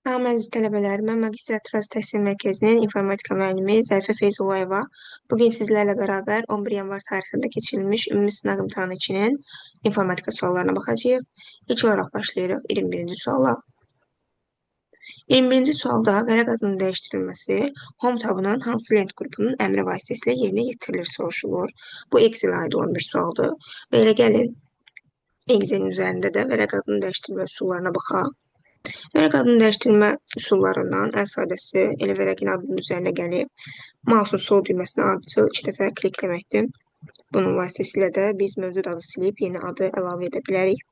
Salam əziz tələbələr, mən Magistraturası Təhsil Mərkəzinin informatika müəllimi Zərifə Feyzulayeva. Bugün sizlərlə bərabər 11 yanvar tarixində keçirilmiş ümumi sınaq imtahanı 2-nin informatika suallarına baxacağıq. İlk olaraq başlayırıq 21-ci suala. 21-ci sualda vərəq adının dəyişdirilməsi Home tabının hansı lent qrupunun əmri vasitəsilə yerinə yetirilir soruşulur. Bu Excel-ə aid olan bir sualdır. Və elə gəlin, Excel-in üzərində də vərəq adının dəyişdirilmə üsullarına baxaq. Vərəq adını dəyişdirmə üsullarından ən sadəsi elə vərəqin adının üzərinə gəlib mouse'un sol düyməsini ardıcıl 2 dəfə klikləməkdir. Bunun vasitəsilə də biz mövcud adı silib yeni adı əlavə edə bilərik.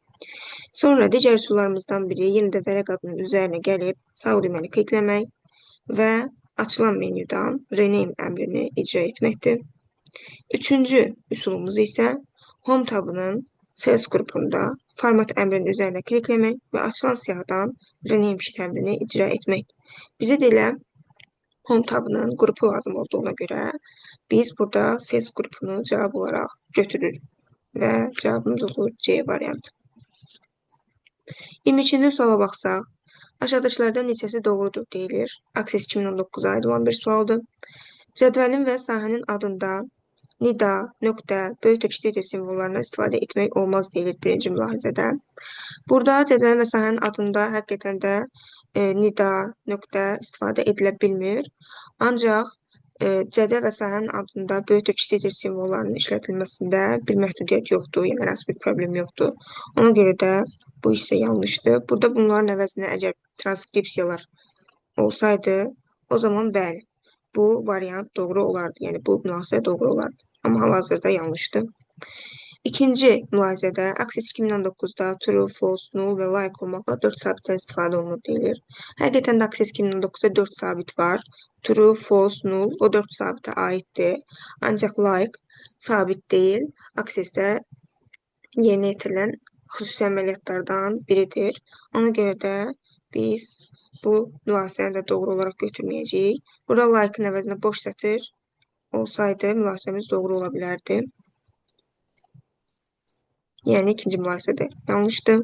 Sonra digər üsullarımızdan biri yenə də vərəq adının üzərinə gəlib sağ düyməni klikləmək və açılan menyudan rename əmrini icra etməkdir. Üçüncü üsulumuz isə Home tabının Sales qrupunda format əmrinin üzərində klikləmək və açılan siyahıdan rename sheet əmrini icra etmək. Bizə də elə Home tabının qrupu lazım olduğuna görə biz burada Sales qrupunu cavab olaraq götürürük və cavabımız olur C variantı. 22-ci suala baxsaq, aşağıdakılardan neçəsi doğrudur deyilir. Access 2019-a aid olan bir sualdır. Cədvəlin və sahənin adında nida, nöqtə, böyük kiçik simvollarından istifadə etmək olmaz deyilir birinci mülahizədə. Burada cədvəlin və sahənin adında həqiqətən də nida, nöqtə istifadə edilə bilmir. Ancaq cədvəl və sahənin adında böyük kiçik simvollarının işlədilməsində bir məhdudiyyət yoxdur, yəni hər hansı bir problem yoxdur. Ona görə də bu hissə yanlışdır. Burada bunların əvəzinə əgər transkripsiyalar olsaydı, o zaman bəli, bu variant doğru olardı. Yəni bu mülahizə doğru olardı. Amma hal-hazırda yanlışdır. İkinci mülahizədə Access 2019-da true, false, null və like olmaqla 4 sabitdən istifadə olunur deyilir. Həqiqətən də Access 2019-da 4 sabit var. True, false, null o 4 sabitə aiddir. Ancaq like sabit deyil. Access-də yerinə yetirilən xüsusi əməliyyatlardan biridir. Ona görə də biz bu mülahizəni də doğru olaraq götürməyəcəyik. Burada like-ın əvəzinə boş sətir olsaydı mülahizəmiz doğru ola bilərdi. Yəni ikinci mülahizədə yanlışdır.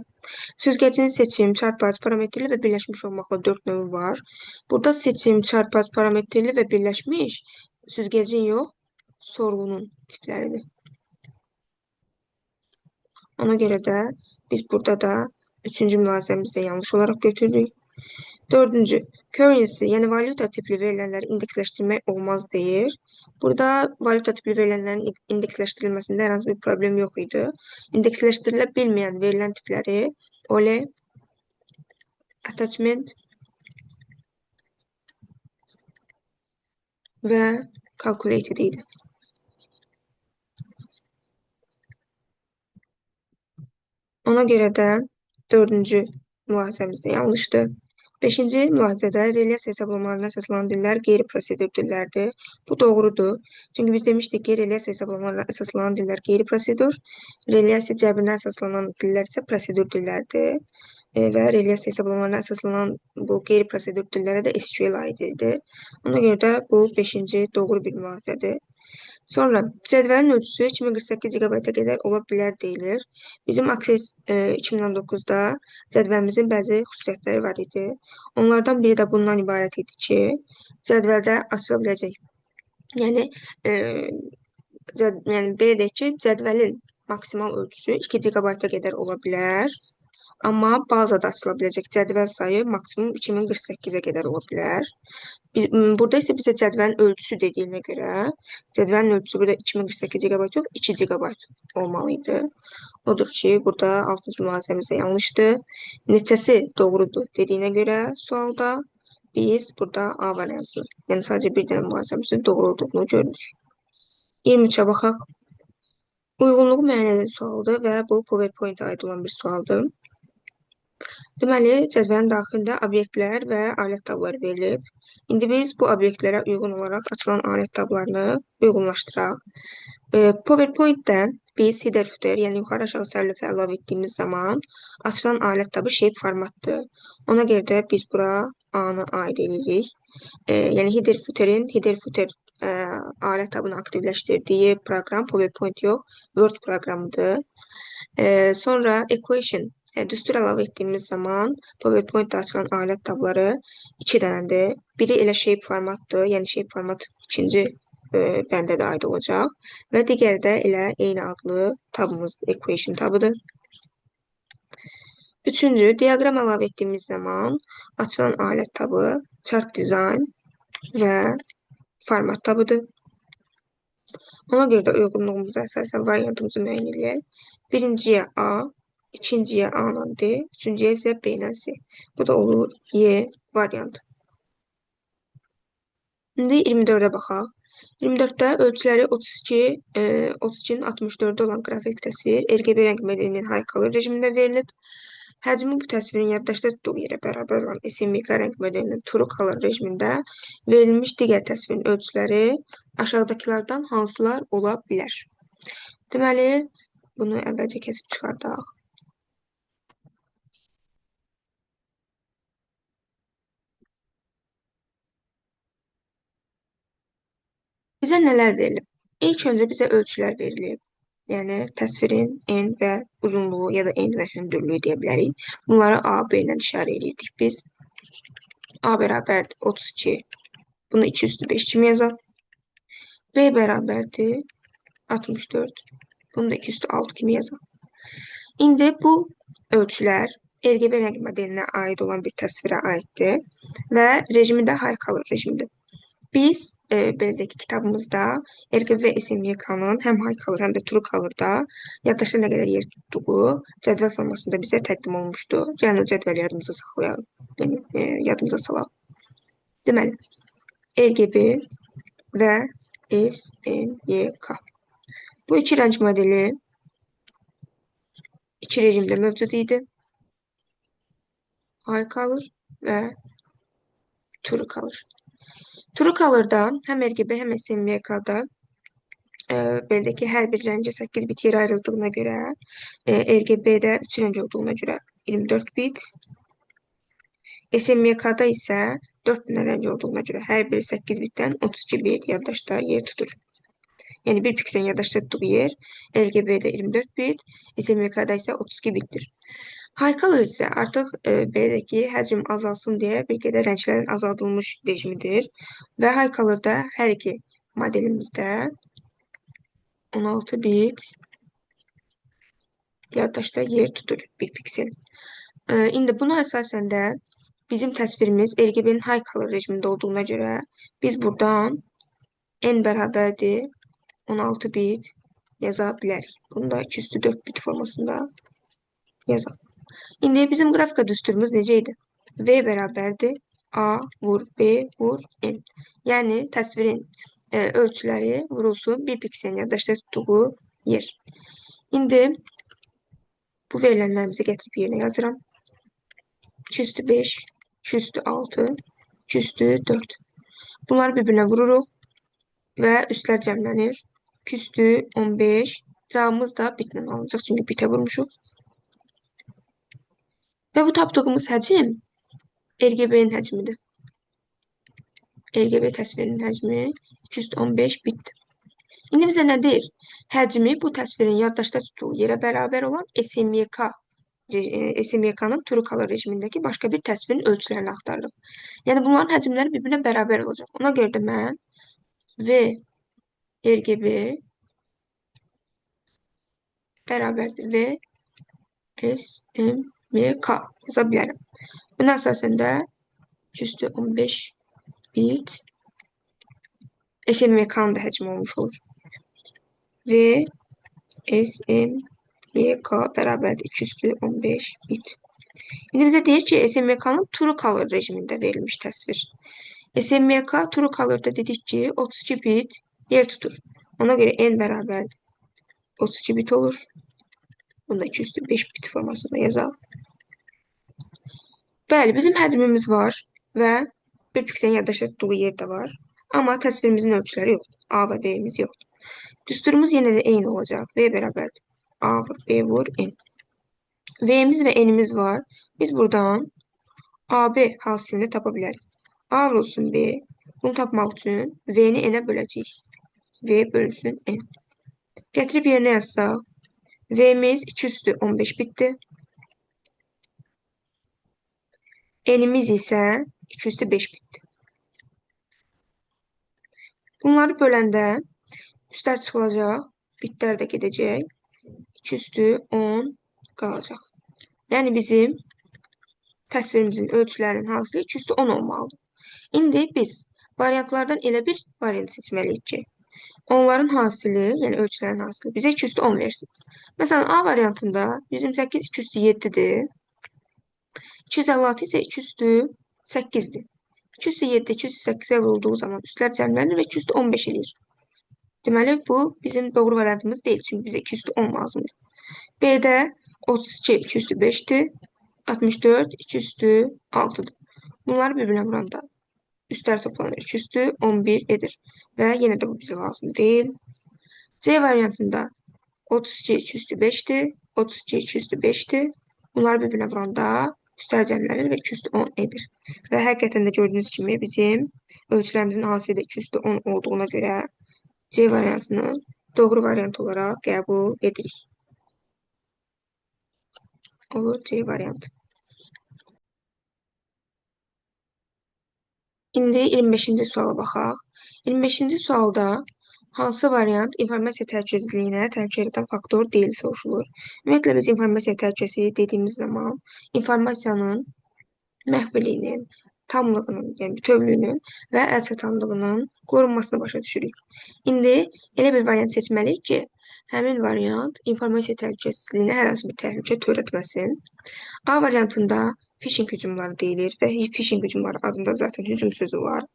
Süzgəcin seçim, çarpaz, parametrli və birləşmiş olmaqla 4 növü var. Burada seçim, çarpaz, parametrli və birləşmiş süzgəcin yox, sorğunun tipləridir. Ona görə də biz burada da üçüncü mülahizəmizdə yanlış olaraq götürürük. Dördüncü, currency, yəni valyuta tipli verilənləri indeksləşdirmək olmaz deyir. Burada valyuta tipli verilənlərin indeksləşdirilməsində hər hansı bir problem yox idi. İndeksləşdirilə bilməyən verilən tipləri OLE, attachment və calculated idi. Ona görə də dördüncü mülahizəmizdə yanlışdır. Beşinci mülahizədə relyasiya hesablamalarına əsaslanan dillər qeyri-prosedur dillərdir. Bu doğrudur. Çünki biz demişdik ki, relyasiya hesablamalarına əsaslanan dillər qeyri-prosedur, relyasiya cəbrinə əsaslanan dillər isə prosedur dillərdir. Və relyasiya hesablamalarına əsaslanan bu qeyri-prosedur dillərə də SQL aiddir. Ona görə də bu 5-ci doğru bir mülahizədir. Sonra cədvəlin ölçüsü 2048 GB-ə qədər ola bilər deyilir. Bizim Access 2019-da cədvəlimizin bəzi xüsusiyyətləri var idi. Onlardan biri də bundan ibarət idi ki, cədvəldə açıla biləcək. Yəni belə deyək ki, cədvəlin maksimal ölçüsü 2 GB-ə qədər ola bilər. Amma bazada açıla biləcək cədvəl sayı maksimum 2048-ə qədər ola bilər. Burada isə bizə cədvəlin ölçüsü dediyinə görə, cədvəlin ölçüsü burada 2048 GB yox, 2 GB olmalıydı. Odur ki, burada 6-cı mülahizəmizdə yanlışdır. Neçəsi doğrudur dediyinə görə sualda biz burada A variantı, yəni sadəcə bir dənə mülahizəmizin doğru olduğunu görürük. 23-ə baxaq. Uyğunluğu müəyyən edən sualdır və bu PowerPoint-a aid olan bir sualdır. Deməli, cədvəlin daxilində obyektlər və alət tabları verilib. İndi biz bu obyektlərə uyğun olaraq açılan alət tablarını uyğunlaşdıraq. PowerPoint-də biz header-footer, yəni yuxarı-aşağı sərlövhə əlavə etdiyimiz zaman açılan alət tabı shape formatdır. Ona görə də biz bura A-nı aid edirik. Yəni header-footerin header-footer alət tabını aktivləşdirdiyi proqram PowerPoint yox, Word proqramıdır. Sonra equation, Düstur əlavə etdiyimiz zaman PowerPoint-da açılan alət tabları 2 dənədir. Biri elə shape formatdır, yəni shape format ikinci bəndə də aid olacaq və digəri də elə eyni adlı tabımız equation tabıdır. Üçüncü, diaqram əlavə etdiyimiz zaman açılan alət tabı chart design və format tabıdır. Ona görə də uyğunluğumuza əsasən variantımızı müəyyən edək. Birinciyə A, ikinciyə A ilə D, üçüncüyə isə B ilə C. Bu da olur Y variantı. İndi 24-ə baxaq. 24-də ölçüləri 32, 32-nin 64-də olan qrafik təsvir RGB rəng modelinin high color rejimində verilib. Həcmi bu təsvirin yaddaşda tutduğu yerə bərabər olan SMYK rəng modelinin true color rejimində verilmiş digər təsvirin ölçüləri aşağıdakılardan hansılar ola bilər? Deməli, bunu əvvəlcə kəsib çıxardaq. Bizə nələr verilib? İlk öncə bizə ölçülər verilib. Yəni, təsvirin en və uzunluğu ya da en və hündürlüyü deyə bilərik. Bunları A, B ilə işarə edirdik biz. A bərabərdir 32. Bunu 2 üstü 5 kimi yazaq. B bərabərdir 64. Bunu da 2 üstü 6 kimi yazaq. İndi bu ölçülər RGB rəng modelinə aid olan bir təsvirə aiddir və rejimi də high color rejimidir. Biz belə deyək ki, kitabımızda RGB və SMYK-nın həm high color, həm də true color-da yaddaşda nə qədər yer tutduğu cədvəl formasında bizə təqdim olmuşdu. Gəlin o cədvəli yadımıza saxlayaq, yəni yadımıza salaq. Deməli, RGB və SMYK. Bu iki rəng modeli iki rejimdə mövcud idi. High color və true color. True color-da həm RGB, həm SMYK-da belə ki, hər bir rəngə 8 bit yer ayrıldığına görə, RGB-də 3 rəng olduğuna görə 24 bit, SMYK-da isə 4 dənə rəng olduğuna görə hər biri 8 bitdən 32 bit yaddaşda yer tutur. Yəni, bir pikselin yaddaşda tutduğu yer RGB-də 24 bit, SMYK-da isə 32 bitdir. High color isə artıq belə ki, həcm azalsın deyə bir qədər rənglərin azaldılmış rejimidir və high color-da hər iki modelimizdə 16 bit yaddaşda yer tutur bir piksel. İndi buna əsasən də bizim təsvirimiz RGB-nin high color rejimində olduğuna görə biz buradan n bərabərdir 16 bit yaza bilərik. Bunu da 2 üstü 4 bit formasında yazaq. İndi bizim qrafika düsturumuz necə idi? V bərabərdir A vur B vur N. Yəni, təsvirin ölçüləri vurulsun bir pikselin yaddaşda tutduğu yer. İndi bu verilənlərimizi gətirib yerinə yazıram. 2 üstü 5, 2 üstü 6, 2 üstü 4. Bunları bir-birinə vururuq və üstlər cəmlənir. 2 üstü 15. Cavabımız da bitlə alınacaq, çünki bitə vurmuşuq. Və bu tapdığımız həcm RGB-nin həcmidir. RGB təsvirinin həcmi 215 bitdir. İndi bizə nə deyir? Həcmi bu təsvirin yaddaşda tutduğu yerə bərabər olan SMYK-nın true color rejimindəki başqa bir təsvirin ölçülərini axtarırıq. Yəni, bunların həcmləri bir-birinə bərabər olacaq. Ona görə də mən V RGB bərabərdir V SMYK yaza bilərəm. Buna əsasən də 215 bit SMYK-nın da həcmi olmuş olur. V SMYK bərabərdir 215 bit. İndi bizə deyir ki, SMYK-nın true color rejimində verilmiş təsvir. SMYK true color-da dedik ki, 32 bit yer tutur. Ona görə n bərabərdir 32 bit olur. Bunu da 2 üstü 5 bit formasında yazaq. Bəli, bizim həcmimiz var və bir pikselin yaddaşda tutduğu yer də var. Amma təsvirimizin ölçüləri yoxdur. A və B-miz yoxdur. Düsturumuz yenə də eyni olacaq. V bərabərdir. A vur, B vur, N. V-miz və N-imiz var. Biz buradan AB hasilini tapa bilərik. A vurulsun B. Bunu tapmaq üçün V-ni N-ə böləcəyik. V bölünsün N. Gətirib yerinə yazsaq. V-miz 2 üstü 15 bitdir. N'imiz isə 2 üstü 5 bitdir. Bunları böləndə üstlər çıxılacaq, bitlər də gedəcək. 2 üstü 10 qalacaq. Yəni bizim təsvirimizin ölçülərinin hasılı 2 üstü 10 olmalıdır. İndi biz variantlardan elə bir variant seçməliyik ki, onların hasılı, yəni ölçülərin hasılı bizə 2 üstü 10 versin. Məsələn, A variantında 128 2 üstü 7-dir. 256 isə 2 üstü 8-dir. 2 üstü 7, 2 üstü 8-ə vurulduğu zaman üstlər cəmlənir və 2 üstü 15 edir. Deməli, bu bizim doğru variantımız deyil. Çünki bizə 2 üstü 10 lazımdır. B'də 32 2 üstü 5-dir. 64 2 üstü 6-dır. Bunları bir-birinə vuranda üstlər toplanır. 2 üstü 11 edir. Və yenə də bu bizə lazım deyil. C variantında 32 2 üstü 5-dir. 32 2 üstü 5-dir. Bunları bir-birinə vuranda üstlər cəmlənir və 2 üstü 10 edir. Və həqiqətən də gördüyünüz kimi bizim ölçülərimizin hansı da 2 üstü 10 olduğuna görə C variantını doğru variant olaraq qəbul edirik. Olur C variantı. İndi 25-ci suala baxaq. 25-ci sualda hansı variant informasiya təhlükəsizliyinə təhlükə yaratan faktor deyil soruşulur. Ümumiyyətlə biz informasiya təhlükəsizliyi dediyimiz zaman informasiyanın məhvliyinin, tamlığının, yəni bütövlüyünün və əlçatanlığının qorunmasını başa düşürük. İndi elə bir variant seçməliyik ki, həmin variant informasiya təhlükəsizliyinə hər hansı bir təhlükə törətməsin. A variantında phishing hücumları deyilir və phishing hücumları adında zaten hücum sözü var.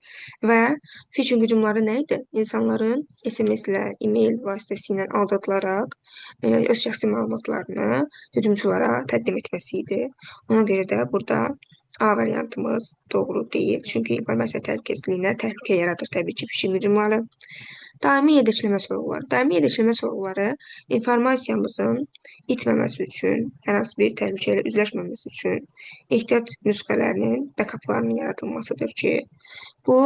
Və phishing hücumları nə idi? İnsanların SMS-lə, e-mail vasitəsilə aldadılaraq öz şəxsi məlumatlarını hücumçulara təqdim etməsi idi. Ona görə də burada A variantımız doğru deyil. Çünki informasiya təhlükəsizliyinə təhlükə yaradır təbii ki phishing hücumları. Daimi yedəklənmə sorğuları. Daimi yedəklənmə sorğuları informasiyamızın itməməsi üçün, hər hansı bir təhlükə ilə üzləşməməsi üçün ehtiyat nüsxələrinin, backuplarının yaradılmasıdır ki, bu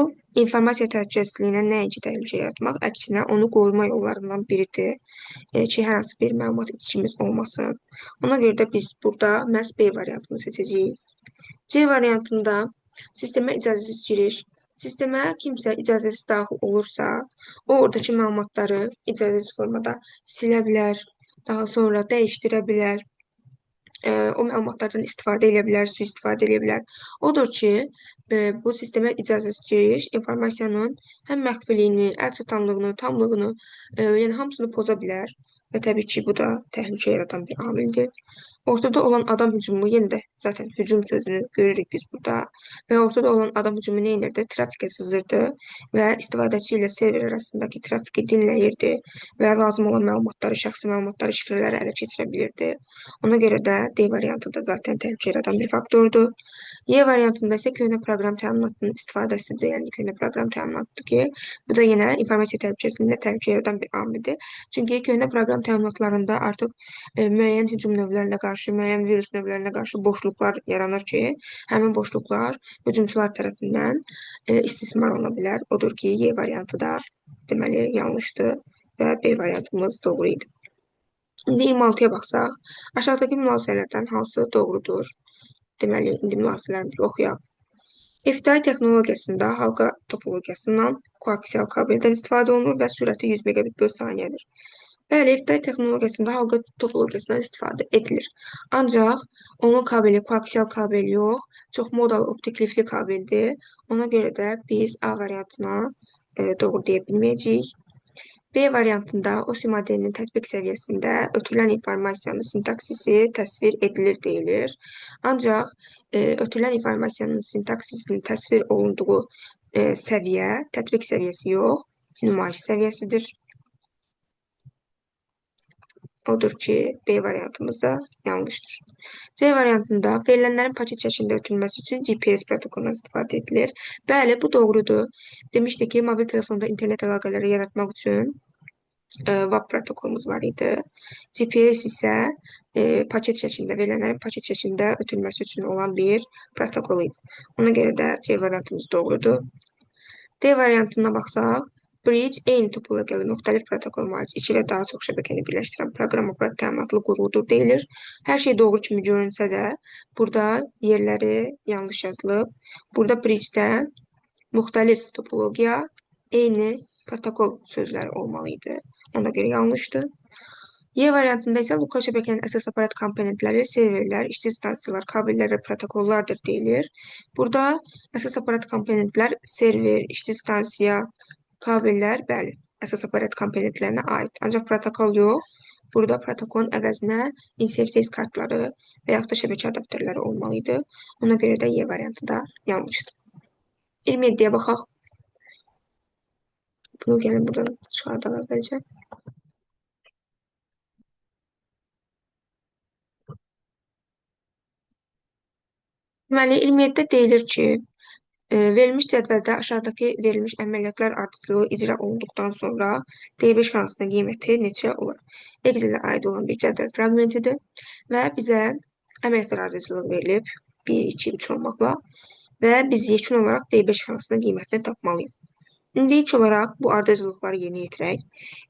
informasiya təhlükəsizliyinə nəinki təhlükə yaratmaq, əksinə onu qoruma yollarından biridir ki, hər hansı bir məlumat itkimiz olmasın. Ona görə də biz burada məhz B variantını seçəcəyik. C variantında sistemə icazəsiz giriş. Sistemə kimsə icazəsiz daxil olursa, o oradakı məlumatları icazəsiz formada silə bilər, daha sonra dəyişdirə bilər, o məlumatlardan istifadə edə bilər, sui-istifadə edə bilər. Odur ki, bu sistemə icazəsiz giriş informasiyanın həm məxfiliyini, əlçatanlığını, tamlığını, yəni hamısını poza bilər. Və təbii ki, bu da təhlükə yaratan bir amildir. Ortada olan adam hücumu, yenə də zaten hücum sözünü görürük biz burada. Və ortada olan adam hücumu nə edirdi? Trafikə sızırdı və istifadəçi ilə server arasındakı trafiki dinləyirdi və lazım olan məlumatları, şəxsi məlumatları, şifrələri ələ keçirə bilirdi. Ona görə də D variantı da zaten təhlükə yaratan bir faktordur. Y variantında isə köhnə proqram təminatının istifadəsidir. Yəni köhnə proqram təminatıdır ki, bu da yenə informasiya təhlükəsizliyinə təhlükə yaratan bir amildir. Çünki köhnə proqram təminatlarında artıq müəyyən hücum növlərinə qarşı, müəyyən virus növlərinə qarşı boşluqlar yaranır ki, həmin boşluqlar hücumçular tərəfindən istismar oluna bilər. Odur ki, Y variantı da deməli yanlışdır və B variantımız doğru idi. İndi 26-ya baxsaq, aşağıdakı münasibələrdən hansı doğrudur? Deməli, indi münasibələrini oxuyaq. FDI texnologiyasında halqa topologiyasından koaksial kabeldən istifadə olunur və sürəti 100 megabit böl saniyədir. Bəli, FDI texnologiyasında halqa topologiyasından istifadə edilir. Ancaq onun kabeli koaksial kabel yox, çox modalı optik lifli kabeldir. Ona görə də biz A variantına doğru deyə bilməyəcəyik. B variantında OSI modelinin tətbiq səviyyəsində ötürülən informasiyanın sintaksisi təsvir edilir deyilir. Ancaq ötürülən informasiyanın sintaksisinin təsvir olunduğu səviyyə tətbiq səviyyəsi yox, nümayiş səviyyəsidir. Odur ki, B variantımız da yanlışdır. C variantında verilənlərin paket şəklində ötürülməsi üçün GPS protokolundan istifadə edilir. Bəli, bu doğrudur. Demişdik ki, mobil telefonda internet əlaqələri yaratmaq üçün WAP protokolumuz var idi. GPS isə paket şəklində, verilənlərin paket şəklində ötürülməsi üçün olan bir protokol idi. Ona görə də C variantımız doğrudur. D variantına baxsaq, Bridge eyni topologiyalı müxtəlif protokol malici iki və daha çox şəbəkəni birləşdirən proqram aparat təminatlı qurğudur deyilir. Hər şey doğru kimi görünsə də, burada yerləri yanlış yazılıb. Burada bridge-də müxtəlif topologiya, eyni protokol sözləri olmalı idi. Ona görə yanlışdır. Y variantında isə lokal şəbəkənin əsas aparat komponentləri serverlər, işçi stansiyalar, kabellər və protokollardır deyilir. Burada əsas aparat komponentlər server, işçi stansiya, kabellər, bəli, əsas aparat komponentlərinə aid. Ancaq protokol yox. Burada protokolun əvəzinə interfeys kartları və yaxud da şəbəkə adapterləri olmalı idi. Ona görə də Y variantı da yanlışdır. 27-yə baxaq. Bunu gəlin buradan çıxardaq əvvəlcə. Deməli, 27-də deyilir ki, verilmiş cədvəldə aşağıdakı verilmiş əməliyyatlar ardıcılığı icra olunduqdan sonra D5 xanasının qiyməti neçə olur? Excel-ə aid olan bir cədvəl fraqmentidir və bizə əməliyyatlar ardıcılığı verilib 1, 2, 3 olmaqla və biz yekun olaraq D5 xanasının qiymətini tapmalıyıq. İndi ilk olaraq bu ardıcılıqları yerinə yetirək.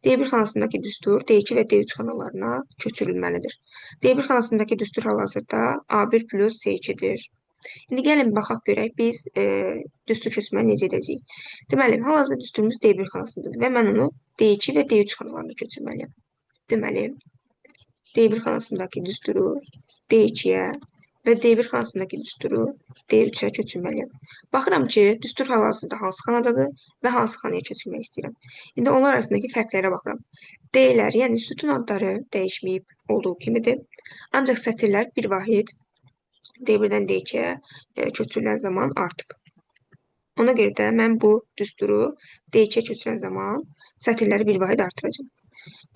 D1 xanasındakı düstur D2 və D3 xanalarına köçürülməlidir. D1 xanasındakı düstur hal-hazırda A1 plus C2-dir. İndi gəlin baxaq görək biz düstur köçürməni necə edəcəyik. Deməli, hal-hazırda düsturumuz D1 xanasındadır və mən onu D2 və D3 xanalarına köçürməliyəm. Deməli, D1 xanasındakı düsturu D2-yə və D1 xanasındakı düsturu D3-ə köçürməliyəm. Baxıram ki, düstur hal-hazırda hansı xanadadır və hansı xanaya köçürmək istəyirəm. İndi onlar arasındakı fərqlərə baxıram. D-lər, yəni sütun adları dəyişməyib olduğu kimidir. Ancaq sətirlər bir vahid D1-dən D2-yə köçürülən zaman artıb. Ona görə də mən bu düsturu D2-yə köçürən zaman sətirləri bir vahid artıracağım.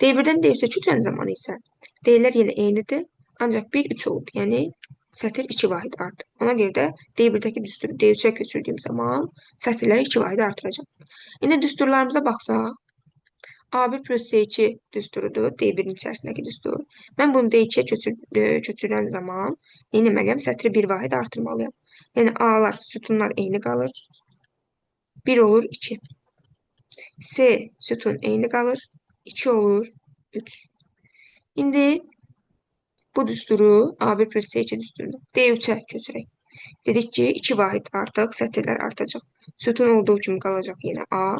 D1-dən D3-ə köçürən zaman isə D-lər yenə eynidir, ancaq 1, 3 olub, yəni sətir 2 vahid artıb. Ona görə də D1-dəki düsturu D3-ə köçürdüyüm zaman sətirləri 2 vahid artıracağım. İndi düsturlarımıza baxsaq, A1 plus C2 düsturudur, D1-in içərisindəki düstur. Mən bunu D2-yə köçürən zaman etməliyəm, sətri bir vahid artırmalıyam. Yəni A-lar, sütunlar eyni qalır. 1 olur 2. C sütun eyni qalır. 2 olur 3. İndi bu düsturu A1 plus C2 düsturunu D3-ə köçürək. Dedik ki, 2 vahid artıq, sətirlər artacaq. Sütun olduğu kimi qalacaq yenə A.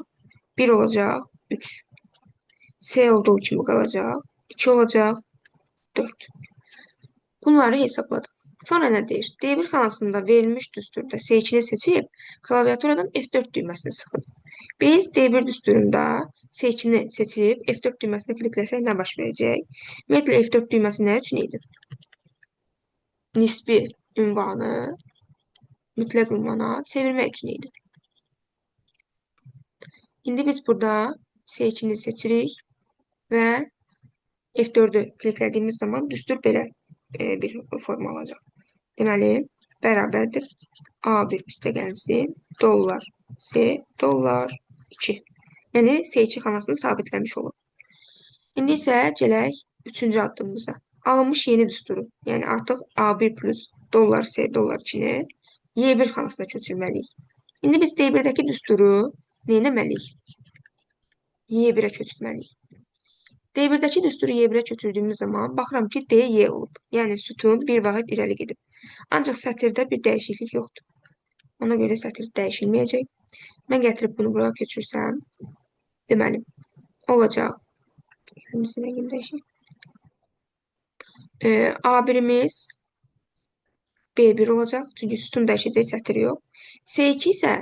1 olacaq 3. C olduğu kimi qalacaq. 2 olacaq 4. Bunları hesabladıq. Sonra nə deyir? D1 xanasında verilmiş düsturda C2-ni seçib klaviaturadan F4 düyməsini sıxın. Biz D1 düsturunda C2-ni seçib F4 düyməsini klikləsək nə baş verəcək? Ümumiyyətlə F4 düyməsi nə üçün idi? Nisbi ünvanı mütləq ünvana çevirmək üçün idi. İndi biz burada C2-ni seçirik və F4-ü kliklədiyimiz zaman düstur belə bir forma alacaq. Deməli, bərabərdir A1 üstəgəlsin dollar C dollar 2. Yəni, C2 xanasını sabitləmiş olur. İndi isə gələk 3-cü addımımıza. Alınmış yeni düsturu, yəni artıq A1 plus dollar C dollar 2-ni Y1 xanasına köçürməliyik. İndi biz D1-dəki düsturu nə etməliyik? Y1-ə köçürməliyik. D1-dəki düsturu Y1-ə köçürdüyümüz zaman baxıram ki, D, Y olub. Yəni, sütun bir vahid irəli gedib. Ancaq sətirdə bir dəyişiklik yoxdur. Ona görə sətir dəyişilməyəcək. Mən gətirib bunu buraya köçürsəm, deməli, olacaq. Bizim rəngini dəyişək. A1-imiz B1 olacaq. Çünki sütun dəyişəcək, sətir yox. C2 isə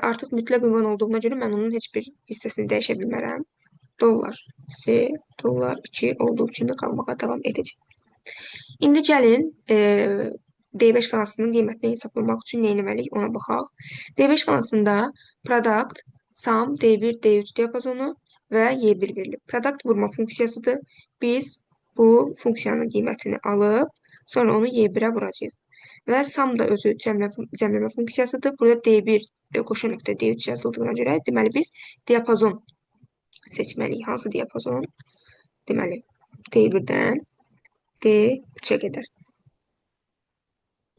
artıq mütləq ünvan olduğuna görə mən onun heç bir hissəsini dəyişə bilmərəm. Dollar C, dollar 2 olduğu kimi qalmağa davam edəcək. İndi gəlin D5 xanasının qiymətini hesablamaq üçün nə etməliyik ona baxaq. D5 xanasında product, sum, D1, D3 diapazonu və Y1 verilib. Product vurma funksiyasıdır. Biz bu funksiyanın qiymətini alıb, sonra onu Y1-ə vuracağıq. Və sum da özü cəmləmə funksiyasıdır. Burada D1 qoşa nöqtə D3 yazıldığına görə, deməli biz diapazon seçməliyik. Hansı diapazon? Deməli, D1-dən D3-ə qədər.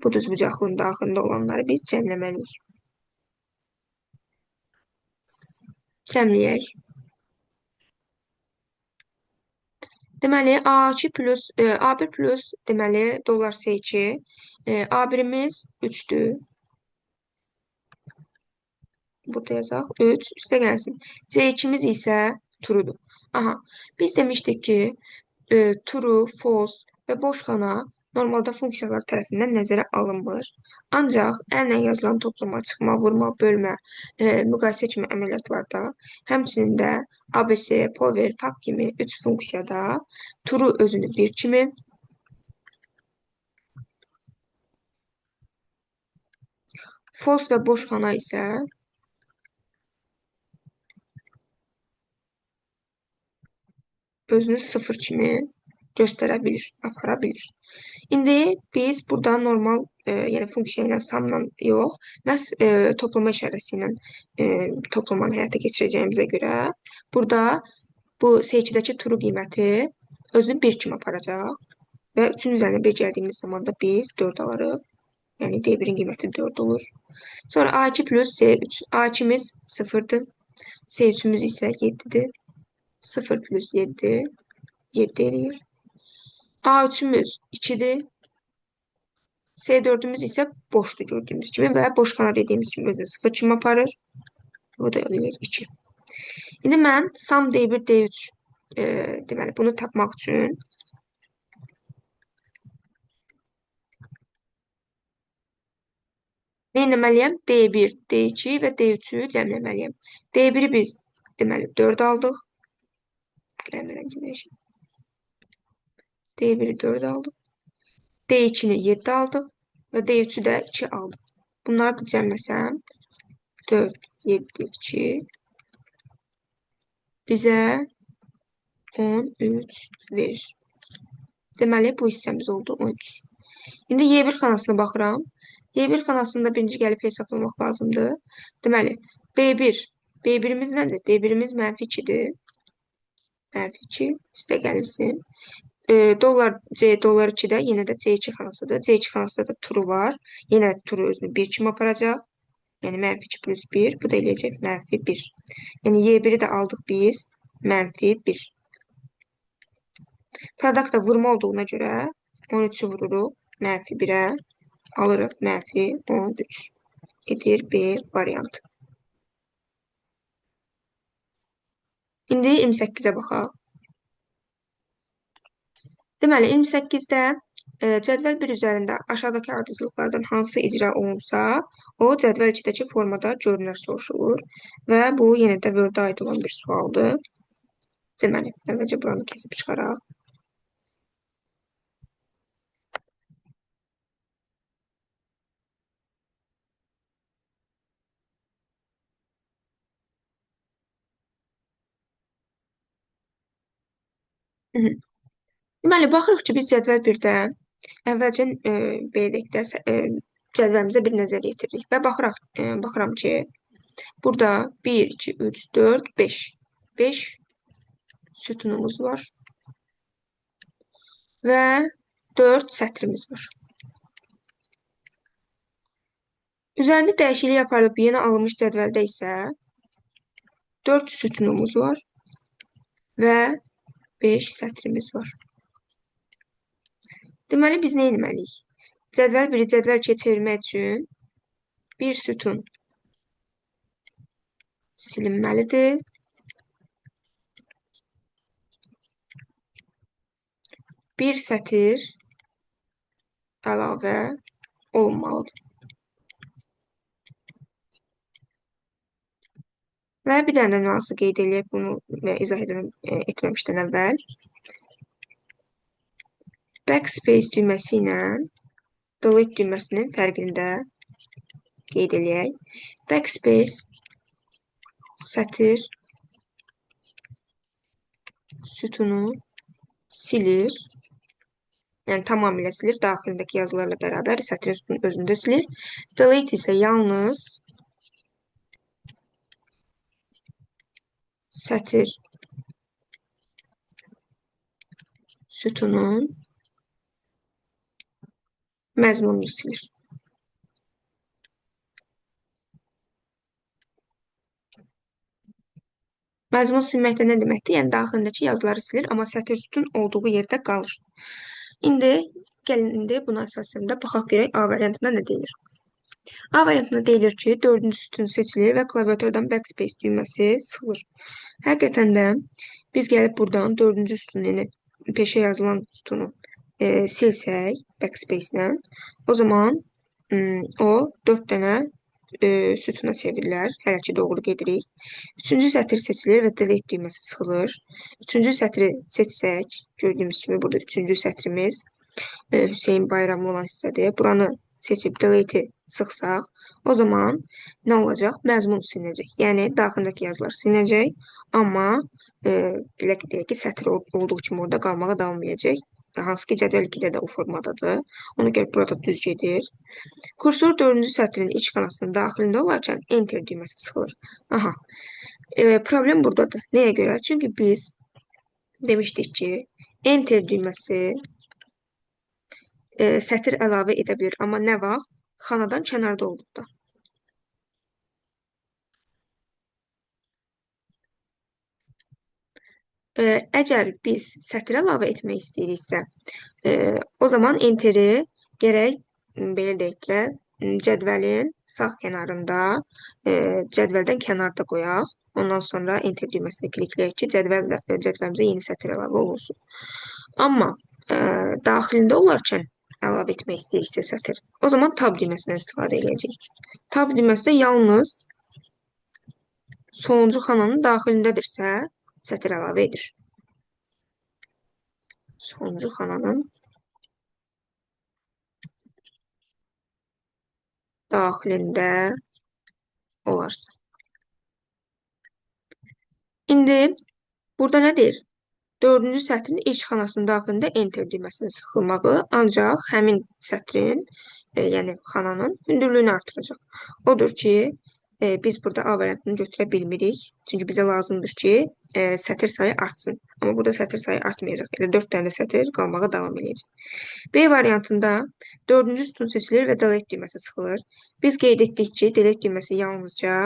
Bu düzbucaqlığın daxilində olanları biz cəmləməliyik. Cəmləyək. Deməli, A2 plus, A1 plus deməli dollar C2, A1-imiz 3-dür. Burada yazaq 3, üstə gəlsin. C2-miz isə truedur. Aha, biz demişdik ki, true, false və boş xana normalda funksiyalar tərəfindən nəzərə alınmır. Ancaq əllə yazılan toplama, çıxma, vurma, bölmə, müqayisə kimi əməliyyatlarda, həmçinin də ABC, power, fact kimi 3 funksiyada true özünü 1 kimi, false və boş xana isə özünü 0 kimi göstərə bilir, apara bilir. İndi biz burada normal, yəni funksiya ilə samla yox, məhz toplama işarəsi ilə toplamanı həyata keçirəcəyimizə görə burada bu seçkidəki true qiyməti özünü 1 kimi aparacaq və 3-ün üzərinə 1 gəldiyimiz zaman da biz 4 alırıq. Yəni D1-in qiyməti 4 olur. Sonra A2 plus C3. A2-miz 0-dır. C3-ümüz isə 7-dir. 0 plus 7, 7 eləyir. A3-ümüz 2-dir. S4-ümüz isə boşdur gördüyümüz kimi və boş xana dediyimiz kimi özünü 0 kimi aparır. O da eləyir 2. İndi mən sum D1, D3 deməli bunu tapmaq üçün nə etməliyəm? D1, D2 və D3-ü cəmləməliyəm. D1-i biz deməli 4 aldıq. Gəlmirəm ki, dəyişim. D1-i 4 aldıq. D2-ni 7 aldıq və D3-ü də 2 aldıq. Bunları da cəmləsəm 4, 7, 2 bizə 13 verir. Deməli, bu hissəmiz oldu 13. İndi Y1 xanasına baxıram. Y1 xanasında birinci gəlib hesablamaq lazımdır. Deməli, B1. B1-imiz nədir? B1-imiz -2-dir. -2 üstə gəlsin. Dollar C, dollar 2-də yenə də C2 xanasıdır. C2 xanasında da true var. Yenə true özünü 1 kimi aparacaq. Yəni -2 plus 1. Bu da eləyəcək -1. Yəni Y1-i də aldıq biz. -1. Produktda vurma olduğuna görə 13-ü vururuq -1-ə. Alırıq -13. Edir B variantı. İndi 28-ə baxaq. Deməli, 28-də cədvəl 1 üzərində aşağıdakı ardıcılıqlardan hansı icra olunsa, o cədvəl 2-dəki formada görünər soruşulur və bu yenə də Word-ə aid olan bir sualdır. Deməli, əvvəlcə buranı kəsib çıxaraq. Deməli, baxırıq ki, biz cədvəl 1-də əvvəlcə B-də cədvəlimizə bir nəzər yetiririk və baxıram ki, burada 1, 2, 3, 4, 5. 5 sütunumuz var və 4 sətrimiz var. Üzərində dəyişiklik aparılıb yeni alınmış cədvəldə isə 4 sütunumuz var və 5 sətrimiz var. Deməli, biz nə etməliyik? Cədvəl 1-i cədvəl 2-yə çevirmək üçün bir sütun silinməlidir. Bir sətir əlavə olunmalıdır. Və bir dənə nüansı qeyd edək bunu və izah etməmişdən əvvəl. Backspace düyməsi ilə delete düyməsinin fərqini də qeyd edək. Backspace sətir sütunu silir. Yəni, tamamilə silir. Daxilindəki yazılarla bərabər sətrin sütunun özündə silir. Delete isə yalnız sətir sütunun məzmununu silir. Məzmun silmək də nə deməkdir? Yəni daxilindəki yazıları silir, amma sətr sütun olduğu yerdə qalır. İndi gəlin buna əsasən də baxaq görək A variantında nə deyilir. A variantında deyilir ki, dördüncü sütun seçilir və klaviaturdan backspace düyməsi sıxılır. Həqiqətən də biz gəlib buradan dördüncü sütun, yəni peşə yazılan sütunu silsək backspace ilə, o zaman o 4 dənə sütuna çevrilər. Hələ ki doğru gedirik. Üçüncü sətr seçilir və delete düyməsi sıxılır. Üçüncü sətri seçsək, gördüyümüz kimi burada üçüncü sətrimiz Hüseyin Bayramlı olan hissədir. Buranı seçib delete'i sıxsaq, o zaman nə olacaq? Məzmun silinəcək. Yəni daxilindəki yazılar silinəcək, amma belə deyək ki, sətr olduğu kimi orada qalmağa davam edəcək. Hansı ki, cədvəl 2-də də o formadadır. Ona görə burada düz gedir. Kursor 4-cü sətrin iç kanasının daxilində olarkən enter düyməsi sıxılır. Aha, problem buradadır. Nəyə görə? Çünki biz demişdik ki, enter düyməsi sətr əlavə edə bilir. Amma nə vaxt? Xanadan kənarda olduqda. Əgər biz sətr əlavə etmək istəyiriksə, o zaman enteri gərək belə deyək də, cədvəlin sağ kənarında, cədvəldən kənarda qoyaq. Ondan sonra enter düyməsini klikləyək ki, cədvəlimizə yeni sətr əlavə olunsun. Amma daxilində olarkən əlavə etmək istəyiriksə sətr, o zaman tab düyməsindən istifadə edəcəyik. Tab düyməsi də yalnız sonuncu xananın daxilindədirsə, sətr əlavə edir. Sonuncu xananın daxilində olarsa. İndi burada nə deyir? Dördüncü sətrin ilk xanasının daxilində enter düyməsinin sıxılmağı ancaq həmin sətrin, yəni xananın hündürlüyünü artıracaq. Odur ki, biz burada A variantını götürə bilmirik. Çünki bizə lazımdır ki, sətr sayı artsın. Amma burada sətr sayı artmayacaq. Elə 4 dənə sətr qalmağa davam edəcək. B variantında dördüncü sütun seçilir və delete düyməsi sıxılır. Biz qeyd etdik ki, delete düyməsi yalnızca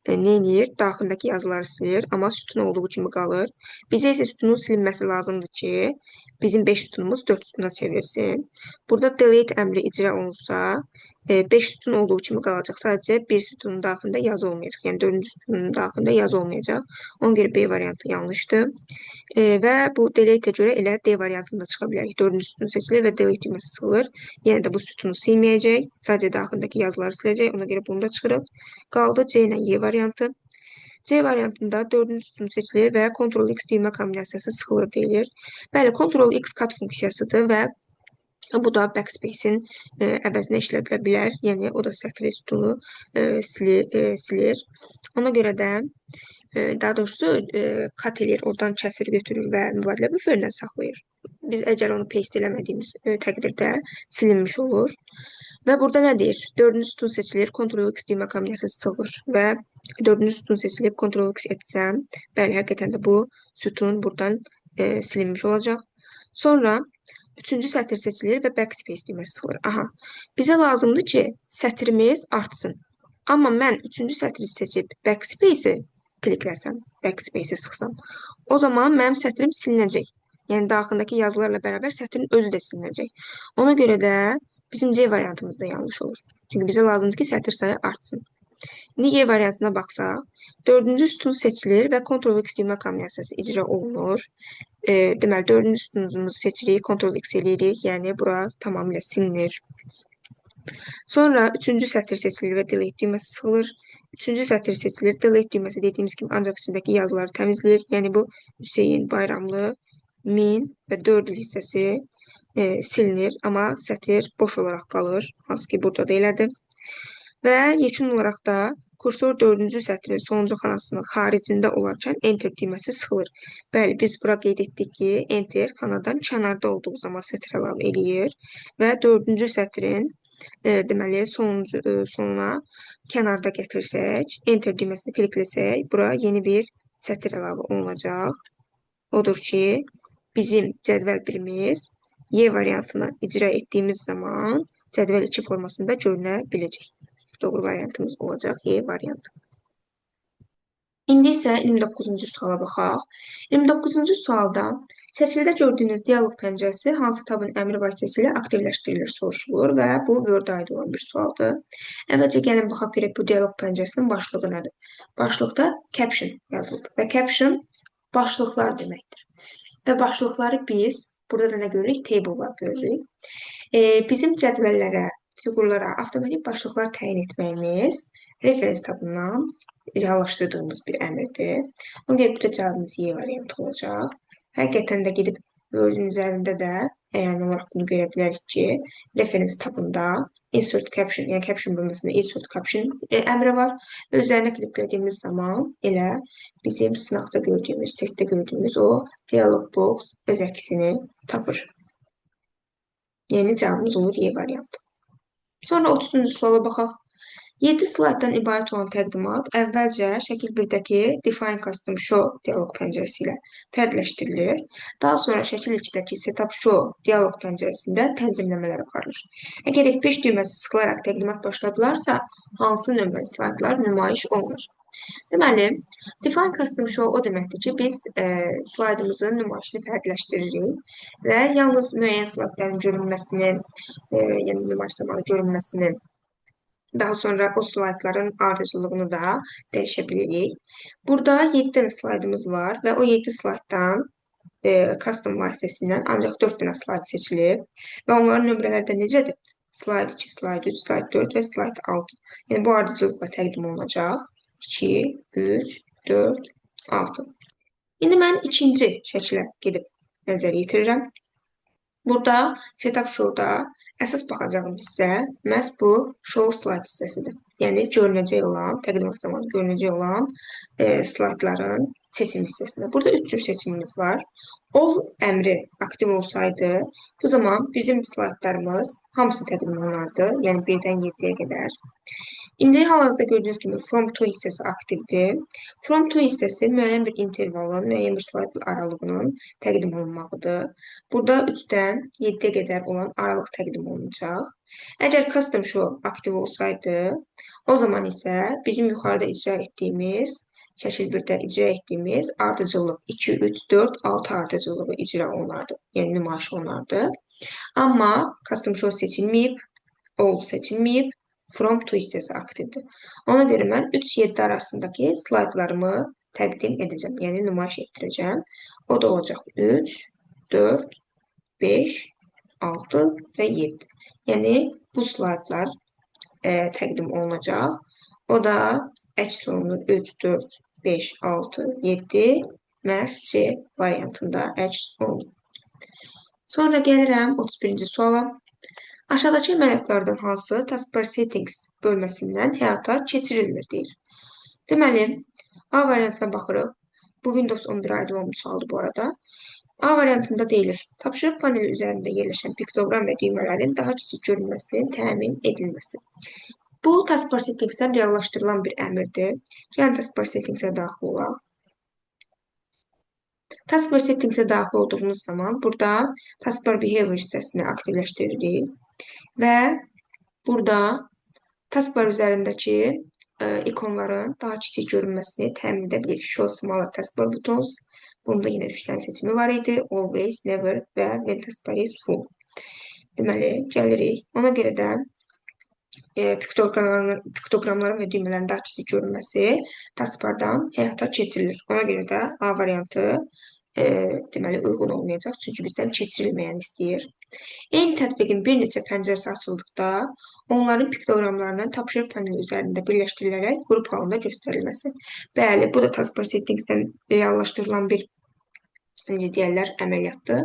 nə edir? Daxilindəki yazıları silir, amma sütun olduğu kimi qalır. Bizə isə sütunun silinməsi lazımdır ki, bizim 5 sütunumuz 4 sütuna çevrilsin. Burada delete əmri icra olunsa, 5 sütun olduğu kimi qalacaq. Sadəcə bir sütunun daxilində yazı olmayacaq. Yəni 4-cü sütunun daxilində yazı olmayacaq. Ona görə B variantı yanlışdır. Və bu delete-ə görə elə D variantında çıxa bilərik. 4-cü sütun seçilir və delete düyməsi sıxılır. Yəni də bu sütunu silməyəcək. Sadəcə daxilindəki yazıları siləcək. Ona görə bunu da çıxırıq. Qaldı C ilə Y variantı. C variantında 4-cü sütun seçilir və Ctrl-X düymə kombinasiyası sıxılır deyilir. Bəli, Ctrl-X kat funksiyasıdır və bu da backspace-in əvəzinə işlədilə bilər. Yəni, o da sətr sütunu silir. Ona görə də, daha doğrusu, kat edir, oradan kəsir götürür və mübadilə büferindən saxlayır. Biz əgər onu paste eləmədiyimiz təqdirdə silinmiş olur. Və burada nə deyir? 4-cü sütun seçilir, Ctrl-X düymə kombinasiyası sıxılır və 4-cü sütun seçilib Ctrl-X etsəm, bəli, həqiqətən də bu sütun buradan silinmiş olacaq. Sonra 3-cü sətr seçilir və backspace düyməsi sıxılır. Aha, bizə lazımdır ki, sətrimiz artsın. Amma mən 3-cü sətri seçib backspace-i klikləsəm, backspace-i sıxsam, o zaman mənim sətrim silinəcək. Yəni, daxilindəki yazılarla bərabər sətrin özü də silinəcək. Ona görə də bizim C variantımız da yanlış olur. Çünki bizə lazımdır ki, sətr sayı artsın. İndi Y variantına baxsaq, 4-cü sütun seçilir və Ctrl-X düymə kombinasiyası icra olunur. Deməli, 4-cü sütunumuzu seçirik, Ctrl-X eləyirik, yəni bura tamamilə silinir. Sonra 3-cü sətr seçilir və delete düyməsi sıxılır. 3-cü sətr seçilir, delete düyməsi dediyimiz kimi ancaq içindəki yazıları təmizləyir. Yəni, bu Hüseyin Bayramlı 1000 və 4 il hissəsi silinir, amma sətr boş olaraq qalır, hansı ki, burada da elədir. Və yekun olaraq da kursor 4-cü sətrin sonuncu xanasının xaricində olarkən enter düyməsi sıxılır. Bəli, biz bura qeyd etdik ki, enter xanadan kənarda olduğu zaman sətr əlavə eləyir və 4-cü sətrin deməli, sonuna kənarda gətirsək, enter düyməsini klikləsək, bura yeni bir sətr əlavə olunacaq. Odur ki, bizim cədvəl birimiz Y variantını icra etdiyimiz zaman cədvəl 2 formasında görünə biləcək. Doğru variantımız olacaq Y variantı. İndi isə 29-cu suala baxaq. 29-cu sualda şəkildə gördüyünüz dialoq pəncərəsi hansı tabın əmri vasitəsilə aktivləşdirilir soruşulur və bu Word-a aid olan bir sualdır. Əvvəlcə gəlin baxaq görək bu dialoq pəncərəsinin başlığı nədir? Başlıqda caption yazılıb və caption başlıqlar deməkdir. Və başlıqları biz burada da nə görürük? Table'lar görürük. Bizim cədvəllərə, fiqurlara avtomatik başlıqlar təyin etməyimiz referens tabından reallaşdırdığımız bir əmrdir. Ona görə burada cavabımız Y variantı olacaq. Həqiqətən də gedib Word-ün üzərində də əyani olaraq bunu görə bilərik ki, referens tabında insert caption, yəni caption bölməsində insert caption əmri var. Üzərinə kliklediyimiz zaman elə bizim sınaqda gördüyümüz, testdə gördüyümüz o dialog box öz əksini tapır. Yəni cavabımız olur Y variantı. Sonra 30-cu suala baxaq. 7 slayddan ibarət olan təqdimat əvvəlcə şəkil 1-dəki Define Custom Show dialoq pəncərəsi ilə fərdləşdirilir. Daha sonra şəkil 2-dəki Setup Show dialoq pəncərəsində tənzimləmələr aparılır. Əgər F5 düyməsi sıxılaraq təqdimat başladılarsa, hansı nömrəli slaydlar nümayiş olunur? Deməli, Define Custom Show o deməkdir ki, biz slaydımızın nümayişini fərqləşdiririk və yalnız müəyyən slaydların görünməsini, yəni nümayiş zamanı görünməsini, daha sonra o slaydların ardıcıllığını da dəyişə bilirik. Burada 7 dənə slaydımız var və o 7 slayddan custom vasitəsilə ancaq 4 dənə slayd seçilir və onların nömrələri də necədir? Slayd 2, slayd 3, slayd 4 və slayd 6. Yəni bu ardıcıllıqla təqdim olunacaq. 2, 3, 4, 6. İndi mən ikinci şəkilə gedib nəzər yetirirəm. Burada Setup Show-da əsas baxacağım hissə məhz bu Show Slide hissəsidir. Yəni görünəcək olan, təqdimat zamanı görünəcək olan slaydların seçim hissəsidir. Burada 3 cür seçimimiz var. All əmri aktiv olsaydı, bu zaman bizim slaydlarımız hamısı təqdim olunardı. Yəni 1-dən 7-yə qədər. İndi hal-hazırda gördüyünüz kimi From To hissəsi aktivdir. From To hissəsi müəyyən bir intervalın, müəyyən bir slayd aralığının təqdim olunmağıdır. Burada 3-dən 7-yə qədər olan aralıq təqdim olunacaq. Əgər Custom Show aktiv olsaydı, o zaman isə bizim yuxarıda icra etdiyimiz, şəkil 1-də icra etdiyimiz ardıcıllıq 2, 3, 4, 6 ardıcıllığı icra olunardı. Yəni nümayiş olunardı. Amma Custom Show seçilməyib, All seçilməyib, From To hissəsi aktivdir. Ona görə mən 3-7 arasındakı slaydlarımı təqdim edəcəm. Yəni nümayiş etdirəcəm. O da olacaq 3, 4, 5, 6 və 7. Yəni bu slaydlar təqdim olunacaq. O da əks olunur 3, 4, 5, 6, 7 məhz C variantında əks olunur. Sonra gəlirəm 31-ci suala. Aşağıdakı əməliyyatlardan hansı Taskbar Settings bölməsindən həyata keçirilmir deyir. Deməli, A variantına baxırıq. Bu Windows 11-ə aid olan sualdır bu arada. A variantında deyilir, tapşırıq paneli üzərində yerləşən piktoqram və düymələrin daha kiçik görünməsinin təmin edilməsi. Bu Taskbar Settingsdən reallaşdırılan bir əmrdir. Yəni Taskbar Settingsə daxil olaq. Taskbar Settingsə daxil olduğumuz zaman burada Taskbar Behavior hissəsini aktivləşdiririk. Və burada taskbar üzərindəki ikonların daha kiçik görünməsini təmin edə bilirik. Show Smaller Taskbar Buttons. Bunda yenə 3 dənə seçimi var idi. Always, Never və When Taskbar is Full. Deməli, gəlirik. Ona görə də piktoqramların və düymələrin daha kiçik görünməsi taskbardan həyata keçirilir. Ona görə də A variantı deməli uyğun olmayacaq, çünki bizdən keçirilməyəni istəyir. Eyni tətbiqin bir neçə pəncərəsi açıldıqda onların piktoqramlarının tapşırıq paneli üzərində birləşdirilərək qrup halında göstərilməsi. Bəli, bu da Taskbar Settingsdən reallaşdırılan bir deyərlər, əməliyyatdır.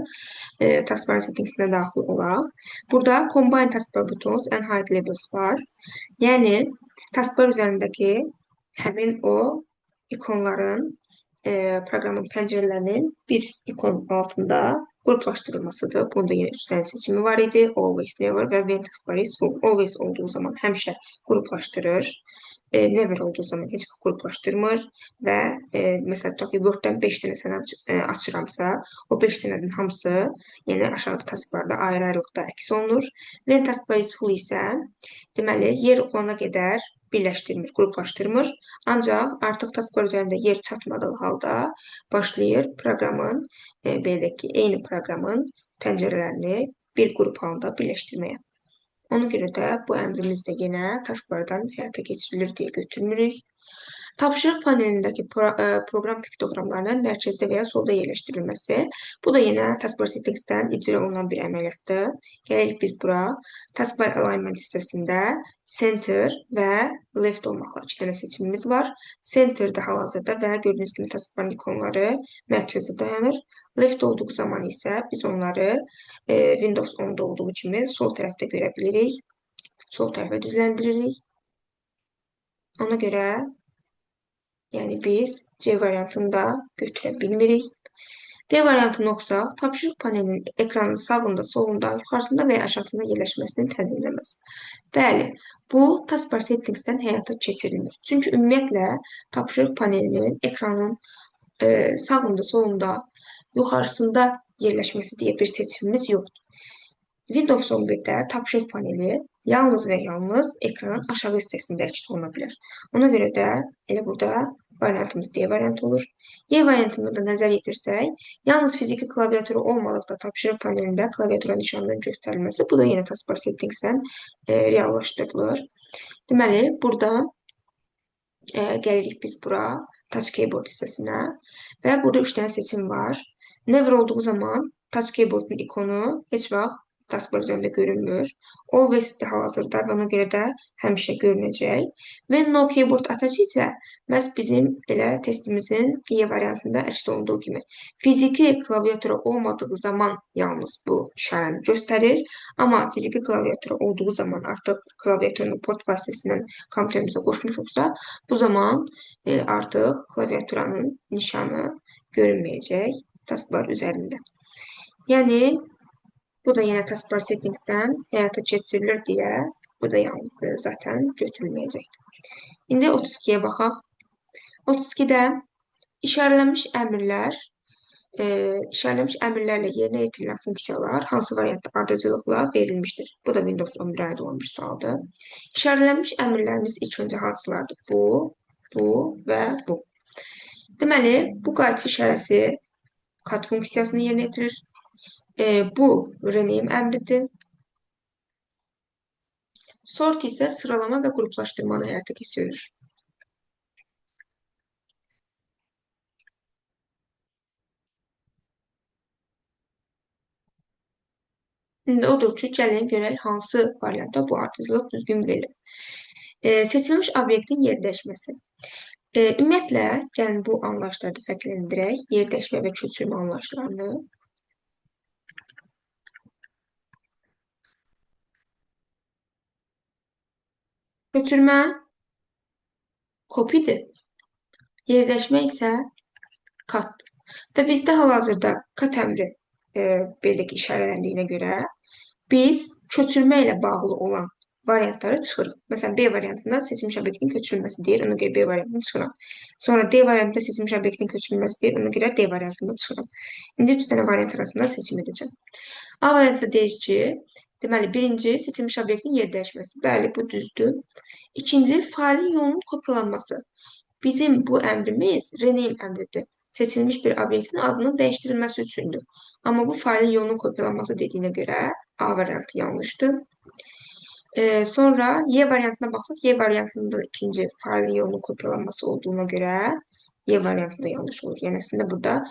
Taskbar Settingsinə daxil olaq. Burada Combine Taskbar Buttons and Hide Labels var. Yəni, taskbar üzərindəki həmin o ikonların proqramın pəncərələrinin bir ikon altında qruplaşdırılmasıdır. Bunda yenə 3 dənə seçimi var idi. Always, Never və When Taskbar is Full. Always olduğu zaman həmişə qruplaşdırır. Never olduğu zaman heç qruplaşdırmır və məsələn, tutaq ki, Word-dən 5 dənə sənəd açıramsa, o 5 sənədin hamısı yəni aşağıda taskbarda ayrı-ayrılıqda əks olunur. When Taskbar is Full isə deməli, yer olana qədər birləşdirmir, qruplaşdırmır. Ancaq artıq taskbar üzərində yer çatmadığı halda başlayır proqramın, belə ki, eyni proqramın pəncərələrini bir qrup halında birləşdirməyə. Ona görə də bu əmrimiz də yenə taskbardan həyata keçirilir deyə götürmürük. Tapşırıq panelindəki proqram piktoqramlarının mərkəzdə və ya solda yerləşdirilməsi. Bu da yenə taskbar settingsdən icra olunan bir əməliyyatdır. Gəlirik biz bura. Taskbar alignment hissəsində center və left olmaqla 2 dənə seçimimiz var. Centerdə hal-hazırda və gördüyünüz kimi taskbarın ikonları mərkəzdə dayanır. Left olduğu zaman isə biz onları Windows 10'da olduğu kimi sol tərəfdə görə bilirik. Sol tərəfə düzləndiririk. Ona görə yəni biz C variantını da götürə bilmirik. D variantını oxusaq, tapşırıq panelinin ekranın sağında, solunda, yuxarısında və ya aşağısında yerləşməsini tənzimləməz. Bəli, bu taskbar settingsdən həyata keçirilmir. Çünki ümumiyyətlə tapşırıq panelinin ekranın sağında, solunda, yuxarısında yerləşməsi deyə bir seçimimiz yoxdur. Windows 11'də tapşırıq paneli yalnız və yalnız ekranın aşağı hissəsində əks oluna bilər. Ona görə də elə burada variantımız D variantı olur. Y variantını da nəzər yetirsək, yalnız fiziki klaviaturu olmadıqda tapşırıq panelində klaviatura nişanının göstərilməsi, bu da yenə taskbar settingsdən reallaşdırılır. Deməli, burada gəlirik biz bura, touch keyboard hissəsinə və burada 3 dənə seçim var. Never olduğu zaman touch keyboardun ikonu heç vaxt taskbar üzərində görünmür. Always də hal-hazırda və ona görə də həmişə görünəcək. Və no keyboard attach isə məhz bizim elə testimizin Y variantında əks olunduğu kimi fiziki klaviatura olmadığı zaman yalnız bu işarəni göstərir. Amma fiziki klaviatura olduğu zaman artıq klaviaturun port vasitəsindən kompüterimizə qoşmuşuqsa, bu zaman artıq klaviaturanın nişanı görünməyəcək taskbar üzərində. Yəni, bu da yenə taskbar settingsdən həyata keçirilir deyə bu da zaten götürülməyəcəkdir. İndi 32-yə baxaq. 32-də işarələnmiş əmrlərlə yerinə yetirilən funksiyalar hansı variantda ardıcılıqla verilmişdir? Bu da Windows 11-ə aid olan bir sualdır. İşarələnmiş əmrlərimiz ilk öncə hansılardır? Bu və bu. Deməli, bu qayçı işarəsi kat funksiyasını yerinə yetirir. Bu rename əmridir. Sort isə sıralama və qruplaşdırmanı həyata keçirir. İndi odur ki, gəlin görək hansı variantda bu ardıcılıq düzgün verilir. Seçilmiş obyektin yer dəyişməsi. Ümumiyyətlə, gəlin bu anlayışlarda fərqləndirək. Yer dəyişmə və köçürmə anlayışlarını. Köçürmə kopidir. Yer dəyişmə isə katdır. Və bizdə hal-hazırda kat əmri belə ki, işarələndiyinə görə biz köçürmə ilə bağlı olan variantları çıxırıq. Məsələn, B variantında seçilmiş obyektin köçürülməsi deyir, ona görə B variantını çıxıram. Sonra D variantında seçilmiş obyektin köçürülməsi deyir, ona görə D variantını çıxıram. İndi 3 dənə variant arasında seçim edəcəm. A variantında deyir ki, deməli, birinci seçilmiş obyektin yer dəyişməsi. Bəli, bu düzdür. İkinci, failin yolunun kopyalanması. Bizim bu əmrimiz rename əmridir. Seçilmiş bir obyektin adının dəyişdirilməsi üçündür. Amma bu failin yolunun kopyalanması dediyinə görə A variantı yanlışdır. Sonra Y variantına baxsaq, Y variantında ikinci failin yolunun kopyalanması olduğuna görə Y variantı da yanlış olur. Yəni, əslində burada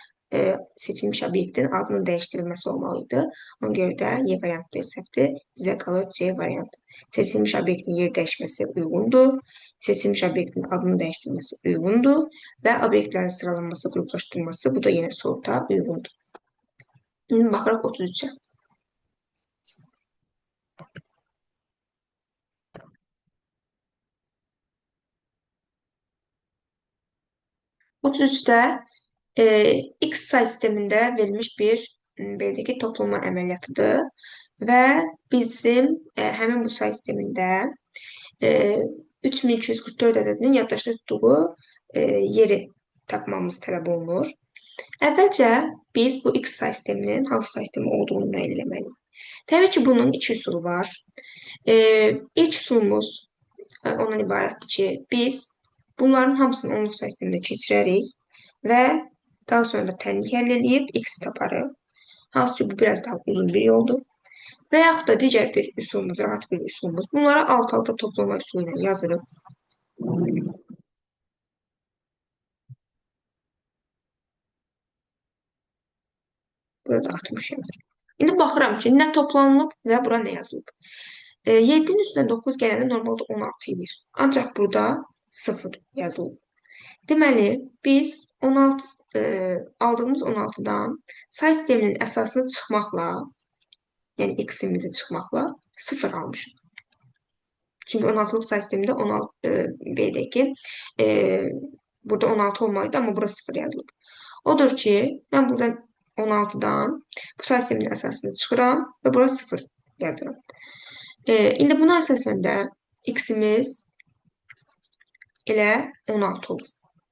seçilmiş obyektin adının dəyişdirilməsi olmalıydı. Ona görə də Y variantı da səhvdir. Bizə qalır C variantı. Seçilmiş obyektin yer dəyişməsi uyğundur. Seçilmiş obyektin adının dəyişdirilməsi uyğundur. Və obyektlərin sıralanması, qruplaşdırılması bu da yenə sorta uyğundur. İndi baxırıq 33-ə. X say sistemində verilmiş bir belə ki, toplama əməliyyatıdır və bizim həmin bu say sistemində 3244 ədədinin yaddaşda tutduğu yeri tapmamız tələb olunur. Əvvəlcə biz bu X say sisteminin hansı say sistemi olduğunu müəyyən etməliyik. Təbii ki, bunun iki üsulu var. İlk üsulumuz ondan ibarətdir ki, biz bunların hamısını onluq sayı sistemində keçirərik və daha sonra da tənlik əldə edib x taparıq. Hansı ki, bu biraz daha uzun bir yoldur. Və yaxud da digər bir üsulumuz, rahat bir üsulumuz. Bunları alt-alta toplama üsulu ilə yazırıq. Burada 60 yazırıq. İndi baxıram ki, nə toplanılıb və bura nə yazılıb. 7-nin üstünə 9 gələndə normalda 16 edir. Ancaq burada 0 yazılıb. Deməli, biz 16 aldığımız 16-dan say sisteminin əsasını çıxmaqla, yəni x-imizi çıxmaqla 0 almışıq. Çünki 16-lıq say sistemində 16 qeyd ki, burada 16 olmalıydı, amma bura 0 yazılıb. Odur ki, mən buradan 16-dan bu say sisteminin əsasını çıxıram və bura 0 yazıram. İndi buna əsasən də x-imiz elə 16 olur.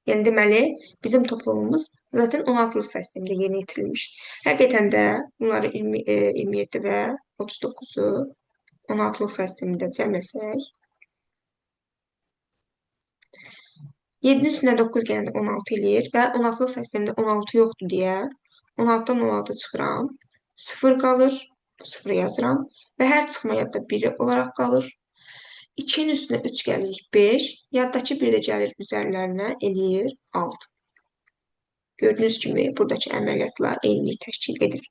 Yəni deməli, bizim toplamımız zaten 16-lıq say sistemində yerinə yetirilmiş. Həqiqətən də bunları 27 və 39-u 16-lıq say sistemində cəmləsək, 7-nin üstünə 9 gələndə 16 eləyir və 16-lıq say sistemində 16 yoxdur deyə 16-dan 16 çıxıram, 0 qalır, bu 0 yazıram və hər çıxma yadda 1 olaraq qalır. 2-nin üstünə 3 gəlir 5, yaddakı 1 də gəlir üzərlərinə eləyir 6. Gördüyünüz kimi buradakı əməliyyatla eynilik təşkil edir.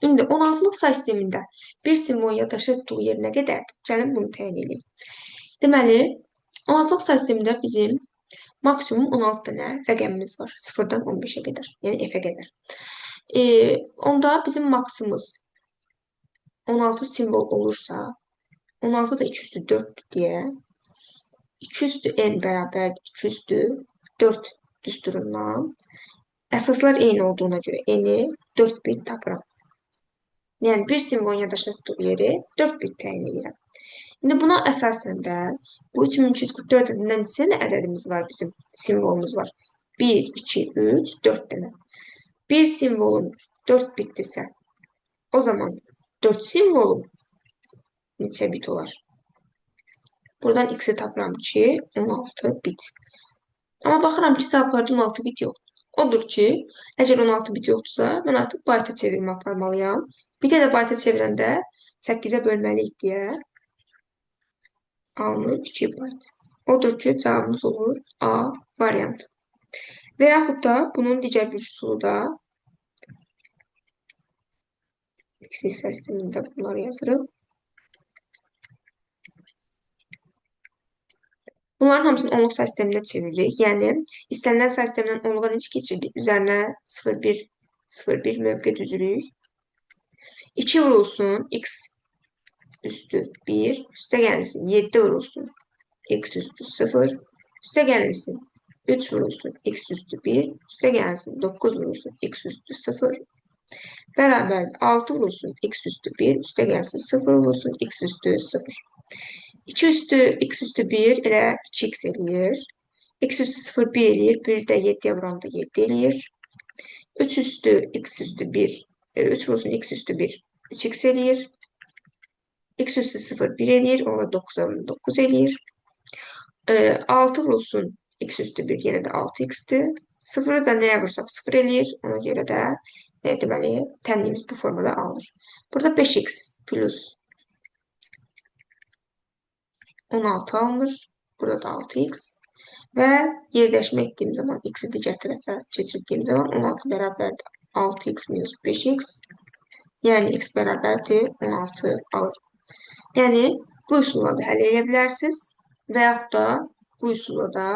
İndi 16-lıq say sistemində bir simvol yaddaşda tutduğu yer nə qədərdir? Gəlin bunu təyin edək. Deməli, 16-lıq say sistemində bizim maksimum 16 dənə rəqəmimiz var. 0-dan 15-ə qədər, yəni f-ə qədər. Onda bizim maksimumuz 16 simvol olursa, 16 da 2 üstü 4 deyə 2 üstü n bərabərdir 2 üstü 4 düsturundan əsaslar eyni olduğuna görə n-i 4 bit tapıram. Yəni, bir simvolun yaddaşda tutduğu yeri 4 bit təyin edirəm. İndi buna əsasən də bu 3344 ədədindən neçə ədədimiz var bizim simvolumuz var? 1, 2, 3, 4 dənə. Bir simvolum 4 bitdirsə, o zaman 4 simvolum neçə bit olar? Buradan x-i tapıram ki, 16 bit. Amma baxıram ki, cavablarda 16 bit yoxdur. Odur ki, əgər 16 bit yoxdursa, mən artıq bayta çevirmə aparmalıyam. Bitə də bayta çevirəndə 8-ə bölməliyik deyə A-nı 2 bayt. Odur ki, cavabımız olur A variantı. Və yaxud da bunun digər bir üsulu da x sistemində bunları yazırıq. Bunların hamısını onluq say sisteminə çeviririk. Yəni, istənilən say sistemindən onluğa necə keçirdik? Üzərinə 0,1, 0,1 mövqe düzürük. 2 vurulsun, x üstü 1, üstə gəlsin 7 vurulsun, x üstü 0, üstə gəlsin 3 vurulsun, x üstü 1, üstə gəlsin 9 vurulsun, x üstü 0, bərabərdir 6 vurulsun, x üstü 1, üstə gəlsin 0 vurulsun, x üstü 0. 2 üstü x üstü 1 elə 2x eləyir. X üstü 0 1 eləyir. 1 də 7-yə vuranda 7 eləyir. 3 üstü x üstü 1, 3 vurulsun x üstü 1, 3x eləyir. X üstü 0 1 eləyir. Ona 9-a vurun 9 eləyir. 6 vurulsun x üstü 1 yenə də 6x-dir. 0-ı da nəyə vursaq 0 eləyir. Ona görə də deməli tənliyimiz bu formada alınır. Burada 5x plus 16 alınır. Burada da 6x. Və yerləşmə etdiyim zaman x-i digər tərəfə keçirdiyim zaman 16 bərabərdir 6x minus 5x. Yəni x bərabərdir 16 alır. Yəni bu üsulla da həll edə bilərsiniz və yaxud da bu üsulla da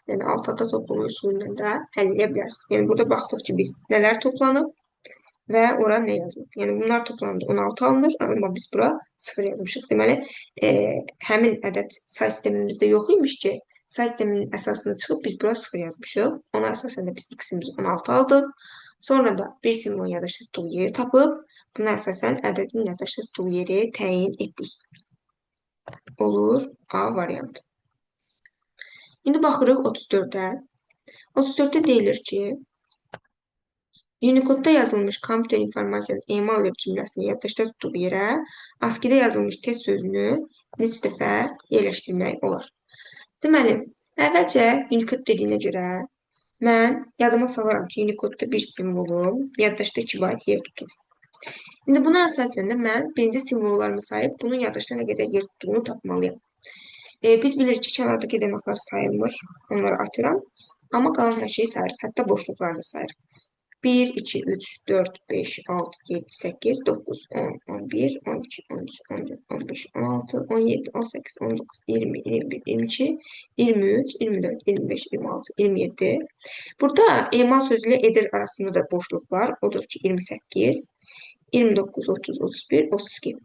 yəni alt-alta toplama üsulu ilə də həll edə bilərsiniz. Yəni burada baxdıq ki, biz nələr toplanıb və ora nə yazılıb. Yəni bunlar toplanında 16 alınır, amma biz bura 0 yazmışıq. Deməli, həmin ədəd say sistemimizdə yox imiş ki, say sisteminin əsasını çıxıb biz bura 0 yazmışıq. Ona əsasən də biz x-imizi 16 aldıq. Sonra da bir simvolun yaddaşda tutduğu yeri tapıb, buna əsasən ədədin yaddaşda tutduğu yeri təyin etdik. Olur A variantı. İndi baxırıq 34-ə. 34-də deyilir ki, Unicode'da yazılmış kompüter informasiyanın emal edib cümləsini yaddaşda tutduğu yerə ASCII-də yazılmış test sözünü neçə dəfə yerləşdirmək olar? Deməli, əvvəlcə Unicode dediyinə görə mən yadıma salaram ki, Unicode-da bir simvolum yaddaşda 2 bayt yer tutur. İndi buna əsasən də mən birinci simvollarımı sayıb bunun yaddaşda nə qədər yer tutduğunu tapmalıyam. Biz bilirik ki, kənardakı dırnaqlar sayılmır, onları atıram. Amma qalan hər şeyi sayırıq, hətta boşluqları da sayırıq. 1, 2, 3, 4, 5, 6, 7, 8, 9, 10, 11, 12, 13, 14, 15, 16, 17, 18, 19, 20, 21, 22, 23, 24, 25, 26, 27. Burada emal sözü ile edir arasında da boşluq var. Odur ki 28, 29, 30, 31, 32.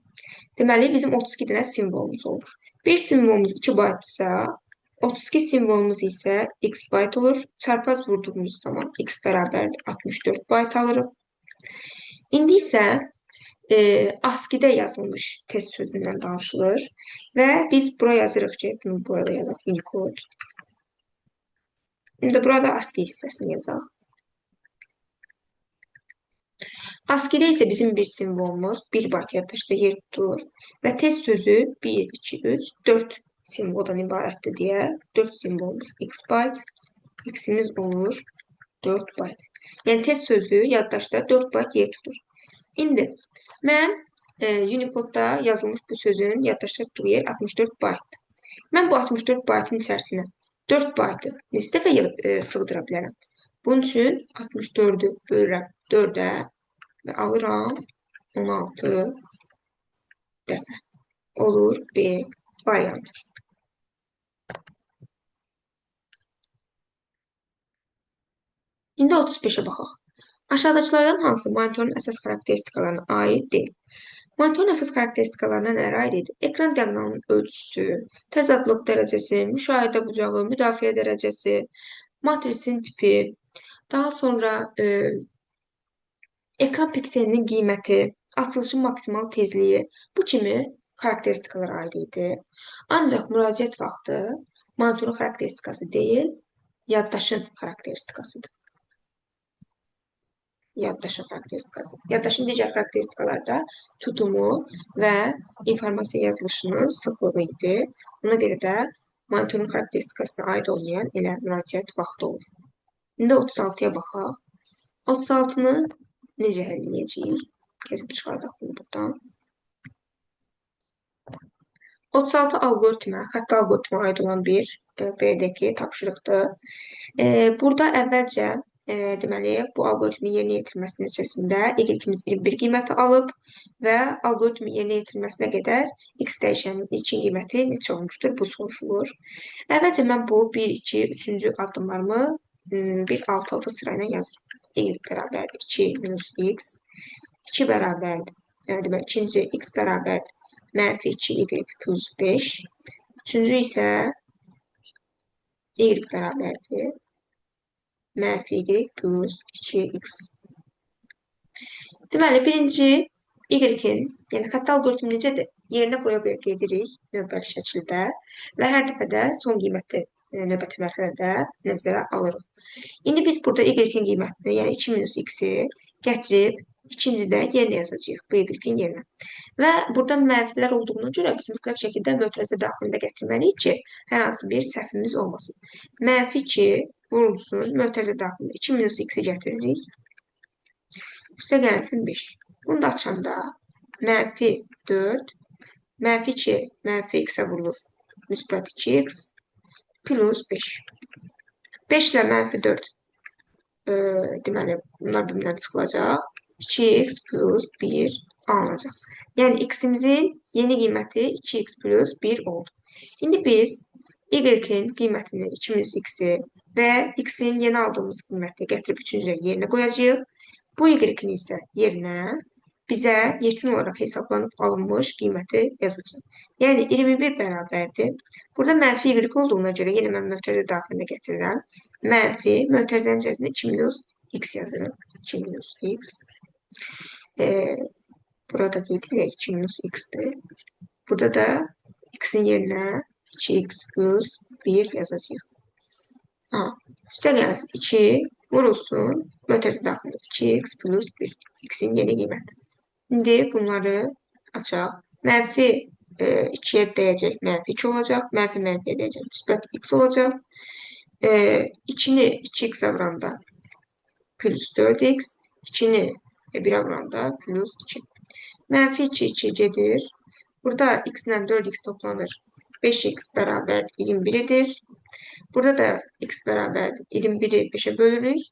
Deməli bizim 32 dənə simvolumuz olur. Bir simvolumuz 2 baytsa 32 simvolumuz isə x bayt olur. Çarpaz vurduğumuz zaman x bərabərdir 64 bayt alırıq. İndi isə ASCII-də yazılmış test sözündən danışılır və biz bura yazırıq ki, bunu burada yazaq Unicode. İndi burada ASCII hissəsini yazaq. ASCII-də isə bizim bir simvolumuz 1 bayt yaddaşda yer tutur və test sözü 1, 2, 3, 4 simvoldan ibarətdir deyə 4 simvolumuz x bayt, x'imiz olur 4 bayt. Yəni test sözü yaddaşda 4 bayt yer tutur. İndi mən Unicode-da yazılmış bu sözün yaddaşda tutduğu yer 64 baytdır. Mən bu 64 baytın içərisinə 4 baytı neçə dəfə sığdıra bilərəm? Bunun üçün 64-ü bölürəm 4-ə və alıram 16 dəfə. Olur B variantı. İndi 35-ə baxaq. Aşağıdakılardan hansı monitorun əsas xarakteristikalarına aid deyil? Monitorun əsas xarakteristikalarına nələr aid edir? Ekran diaqonalının ölçüsü, təzadlıq dərəcəsi, müşahidə bucağı, müdafiə dərəcəsi, matrisin tipi, daha sonra ekran pikselinin qiyməti, açılışın maksimal tezliyi bu kimi xarakteristikalara aid idi. Ancaq müraciət vaxtı monitorun xarakteristikası deyil, yaddaşın xarakteristikasıdır. Yaddaşın xarakteristikası. Yaddaşın digər xarakteristikaları da tutumu və informasiya yazılışının sıxlığı idi. Buna görə də monitorun xarakteristikasına aid olmayan elə müraciət vaxtı olur. İndi 36-ya baxaq. 36-nı necə həll edəcəyik? Gəzib çıxardaq bunu buradan. 36 algoritmə, xətti algoritmə aid olan bir B-dəki tapşırıqdır. Burada əvvəlcə deməli, bu algoritmin yerinə yetirilməsi nəticəsində y-imiz 21 qiyməti alıb və algoritmin yerinə yetirilməsinə qədər x dəyişəninin ilkin qiyməti neçə olmuşdur? Bu soruşulur. Əvvəlcə mən bu 1, 2, 3-cü addımlarımı bir alt-alta sırayla yazıram. Y bərabərdir 2 minus x, 2 bərabərdir. Deməli, ikinci x bərabərdir mənfi 2y plus 5. Üçüncü isə y bərabərdir mənfi y plus 2x. Deməli, birinci y-in, yəni xətti algoritmi necədir? Yerinə qoya-qoya gedirik növbəli şəkildə və hər dəfə də son qiyməti növbəti mərhələdə nəzərə alırıq. İndi biz burada y-in qiymətini, yəni 2 minus x-i gətirib ikincidə yerinə yazacağıq bu y-in yerinə. Və burada mənfilər olduğuna görə biz mütləq şəkildə mötərizə daxilində gətirməliyik ki, hər hansı bir səhvimiz olmasın. Mənfi 2 vurulsun, mötərizə daxilində 2 minus x-i gətiririk. Üstə gəlsin 5. Bunu da açanda mənfi 4, mənfi 2, mənfi x-ə vurulur, müsbət 2x plus 5. 5 ilə mənfi 4, deməli, bunlar bir-birindən çıxılacaq. 2x plus 1 alınacaq. Yəni, x-imizin yeni qiyməti 2x plus 1 oldu. İndi biz y-in qiymətini 2 minus x-i və x-in yeni aldığımız qiyməti gətirib üçüncüyə yerinə qoyacağıq. Bu y-in isə yerinə bizə yekun olaraq hesablanıb alınmış qiyməti yazacaq. Yəni, 21 bərabərdir. Burada mənfi y olduğuna görə yenə mən mötərizə daxilində gətirirəm. Mənfi mötərizənin içərisində 2 minus x yazırıq. 2 minus x. Burada qeyd edək 2 minus x-dir. Burada da x-in yerinə 2x plus 1 yazacağıq. Üstə gəlsin 2 vurulsun, mötərizə daxilində 2x plus 1, x-in yeni qiyməti. İndi bunları açaq. Mənfi 2'ye dəyəcək mənfi 2 olacaq. Mənfi mənfiyə dəyəcək müsbət x olacaq. 2'ni 2x'e vuranda plus 4x. 2'ni 1'e vuranda plus 2. Mənfi 2 2 gedir. Burada x ilə 4x toplanır. 5x bərabər 21 edir. Burada da x bərabər 21'i 5'e bölürük.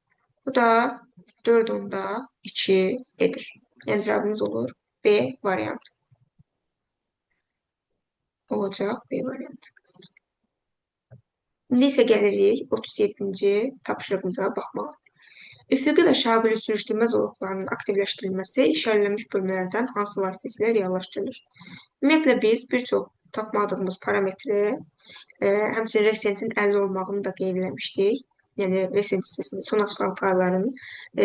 Bu da 4 onda 2 edir. Yəni cavabımız olur B variantı. Olacaq B variantı. İndi isə gəlirik 37-ci tapşırığımıza baxmağa. Üfüqi və şaquli sürüşdürmə zolaqlarının aktivləşdirilməsi işarələnmiş bölmələrdən hansı vasitəsilə reallaşdırılır? Ümumiyyətlə biz bir çox tapmadığımız parametri, həmçinin resentin 50 olmağını da qeyd eləmişdik. Yəni resent hissəsində son açılan faylların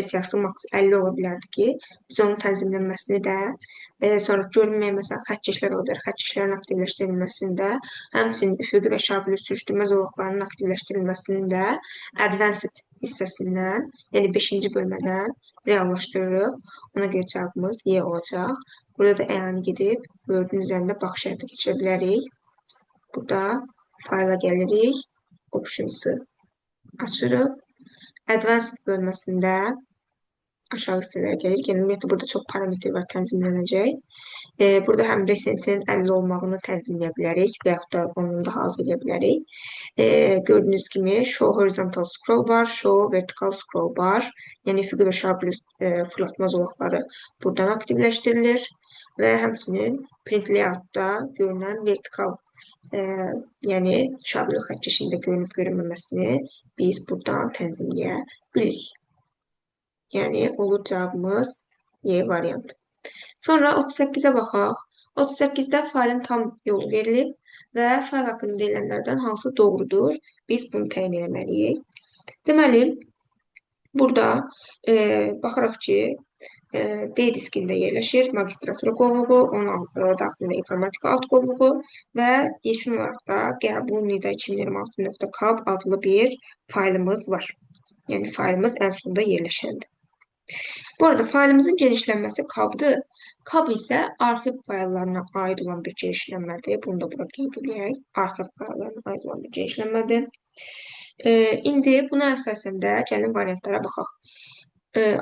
siyahısı maks 50 ola bilərdi ki, biz onun tənzimlənməsini də, sonra görünməyən məsələn xəttkeşlər ola bilər, xəttkeşlərin aktivləşdirilməsində, həmçinin üfüqi və şaquli sürüşdürmə zolaqlarının aktivləşdirilməsini də advanced hissəsindən, yəni 5-ci bölmədən reallaşdırırıq. Ona görə cavabımız Y olacaq. Burada da əyani gedib Word-ün üzərində baxış həyata keçirə bilərik. Burada fayla gəlirik, options'ı açırıq. Advanced bölməsində aşağı hissələrə gəlir. Yəni, ümumiyyətlə, burada çox parametr var, tənzimlənəcək. Burada həm resentin 50 olmağını tənzimləyə bilərik və yaxud da onu daha az edə bilərik. Gördüyünüz kimi, show horizontal scroll bar, show vertical scroll bar, yəni üfüqi və şaquli fırlatma zolaqları buradan aktivləşdirilir və həmçinin print layoutda görünən vertikal yəni şaquli xəttkeşində görünüb görünməməsini biz buradan tənzimləyə bilirik. Yəni, olur cavabımız Y variantı. Sonra 38'ə baxaq. 38'də faylın tam yolu verilib və fayl haqqında deyilənlərdən hansı doğrudur? Biz bunu təyin etməliyik. Deməli, burada baxaraq ki, D diskində yerləşir magistratura qovluğu, onun daxilində informatika alt qovluğu və yekun olaraq da qəbul nida 2026.cab adlı bir faylımız var. Yəni, faylımız ən sonda yerləşəndir. Bu arada faylımızın genişlənməsi kabdır. Kab isə arxiv fayllarına aid olan bir genişlənmədir. Bunu da bura qeyd edək. Arxiv fayllarına aid olan bir genişlənmədir. İndi buna əsasən də gəlin variantlara baxaq.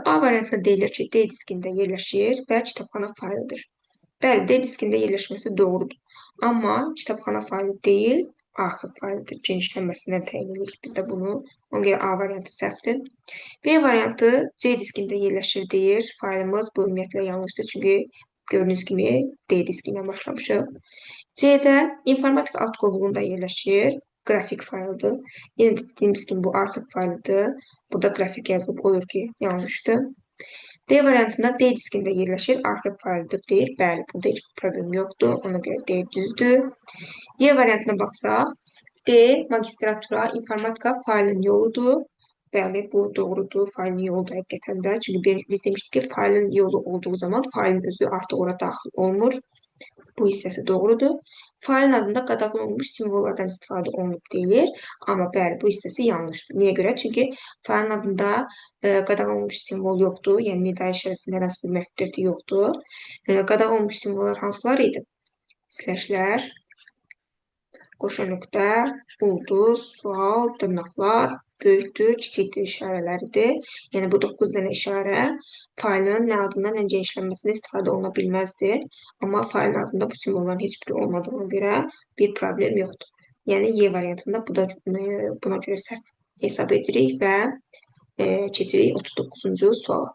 A variantında deyilir ki, D diskində yerləşir və kitabxana faylıdır. Bəli, D diskində yerləşməsi doğrudur. Amma kitabxana faylı deyil, arxiv faylıdır. Genişlənməsindən təyin edirik. Biz də bunu, ona görə A variantı səhvdir. B variantı C diskində yerləşir deyir. Faylımız bu ümumiyyətlə yanlışdır. Çünki gördüyünüz kimi D diski ilə başlamışıq. C-də informatika alt qovluğunda yerləşir. Qrafik faylıdır. Yenə dediyimiz kimi bu arxiv faylıdır. Burada qrafik yazılıb olur ki, yanlışdır. D variantında D diskində yerləşir, arxiv faylıdır deyir. Bəli, burada heç bir problem yoxdur. Ona görə D düzdür. Y variantına baxsaq, D magistratura informatika faylın yoludur. Bəli, bu doğrudur. Faylın yolu da həqiqətən də. Çünki biz demişdik ki, faylın yolu olduğu zaman faylın özü artıq ora daxil olmur. Bu hissəsi doğrudur. Faylın adında qadağan olunmuş simvollardan istifadə olunub deyilir. Amma bəli, bu hissəsi yanlışdır. Niyə görə? Çünki faylın adında qadağan olunmuş simvol yoxdur. Yəni, nida işarəsində hər hansı bir məhdudiyyəti yoxdur. Qadağan olunmuş simvollar hansılar idi? Slashlər, qoşa nöqtə, ulduz, sual, dırnaqlar, böyükdür, kiçikdir işarələridir. Yəni, bu 9 dənə işarə faylın nə adından, nə genişlənməsində istifadə oluna bilməzdi. Amma faylın adında bu simvolların heç biri olmadığına görə bir problem yoxdur. Yəni, Y variantında buna görə səhv hesab edirik və keçirik 39-cu suala.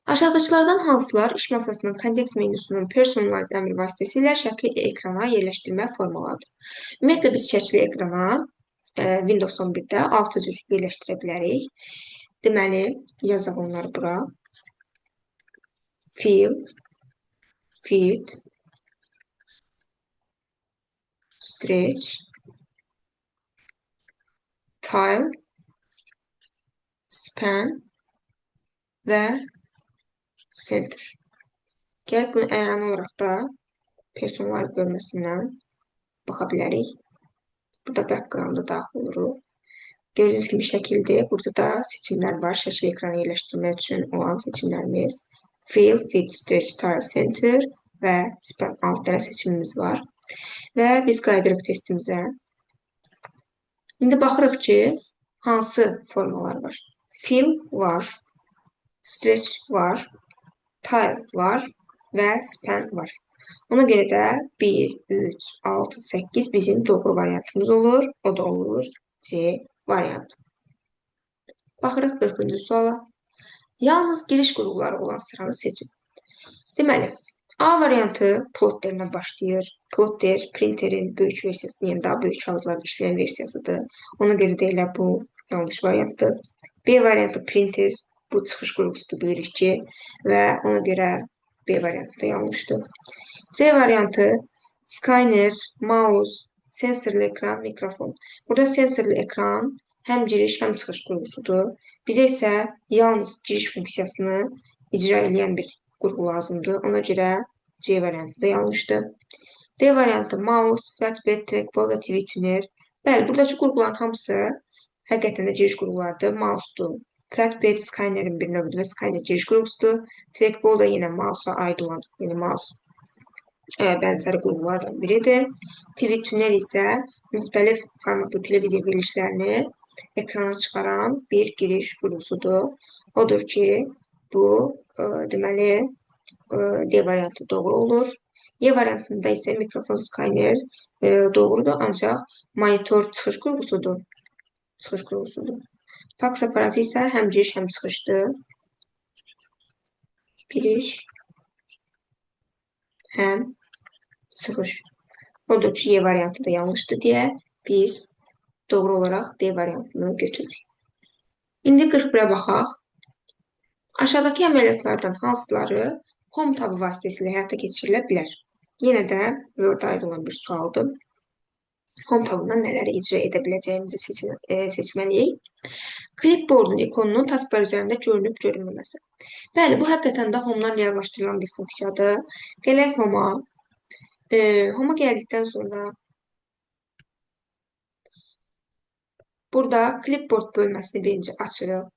Aşağıdakılardan hansılar iş masasının kontekst menyusunun personalize əmri vasitəsilə şəkli ekrana yerləşdirmə formalarıdır? Ümumiyyətlə, biz şəkli ekrana Windows 11-də 6 cür yerləşdirə bilərik. Deməli, yazaq onları bura. Fill, fit, stretch, tile, span və center. Gəl, bunu əyani olaraq da personalize bölməsindən baxa bilərik. Burada background-da daxil oluruq. Gördüyünüz kimi şəkildir. Burada da seçimlər var. Şəkil ekrana yerləşdirmək üçün olan seçimlərimiz. Fill, fit, stretch, tile, center. və spam 6 dənə seçimimiz var. Və biz qaydırıq testimizə. İndi baxırıq ki, hansı formalar var. Fill var, stretch var, tile var və span var. Ona görə də 1, 3, 6, 8 bizim doğru variantımız olur. O da olur C variantı. Baxırıq 40-cı suala. Yalnız giriş qurğuları olan sıranı seçin. Deməli, A variantı plotterlə başlayır. Plotter printerin böyük versiyası, yəni daha böyük kağızlarla işləyən versiyasıdır. Ona görə deyirlər bu yanlış variantdır. B variantı printer, bu çıxış qurğusudur bilirik ki və ona görə B variantı da yanlışdır. C variantı scanner, mouse, sensorlu ekran, mikrofon. Burada sensorlu ekran həm giriş, həm çıxış qurğusudur. Bizə isə yalnız giriş funksiyasını icra edən bir qurğu lazımdır. Ona görə C variantı da yanlışdır. D variantı mouse, flatbed, trackball və TV tuner. Bəli, buradakı qurğuların hamısı həqiqətən də giriş qurğularıdır. Mouse'dur. Flatbed scannerin bir növüdür və scanner giriş qurğusudur. Trackball da yenə mouse'a aid olan, yəni mouse bənzəri qurğulardan biridir. TV tuner isə müxtəlif formatlı televiziya verilişlərini ekrana çıxaran bir giriş qurğusudur. Odur ki, bu deməli D variantı doğru olur. Y variantında isə mikrofon scanner doğrudur, ancaq monitor çıxış qurğusudur. Çıxış qurğusudur. Fax aparatı isə həm giriş, həm çıxışdır. Giriş, həm çıxış. Odur ki, Y variantı da yanlışdır deyə biz doğru olaraq D variantını götürürük. İndi 41-ə baxaq. Aşağıdakı əməliyyatlardan hansıları home tabı vasitəsilə həyata keçirilə bilər? Yenə də Word-a aid olan bir sualdır. Home tabından nələri icra edə biləcəyimizi seçməliyik. Clipboardun ikonunun taskbar üzərində görünüb görünməməsi. Bəli, bu həqiqətən də Home-dan reallaşdırılan bir funksiyadır. Gələk Home-a. Home-a gəldikdən sonra burada Clipboard bölməsini birinci açırıq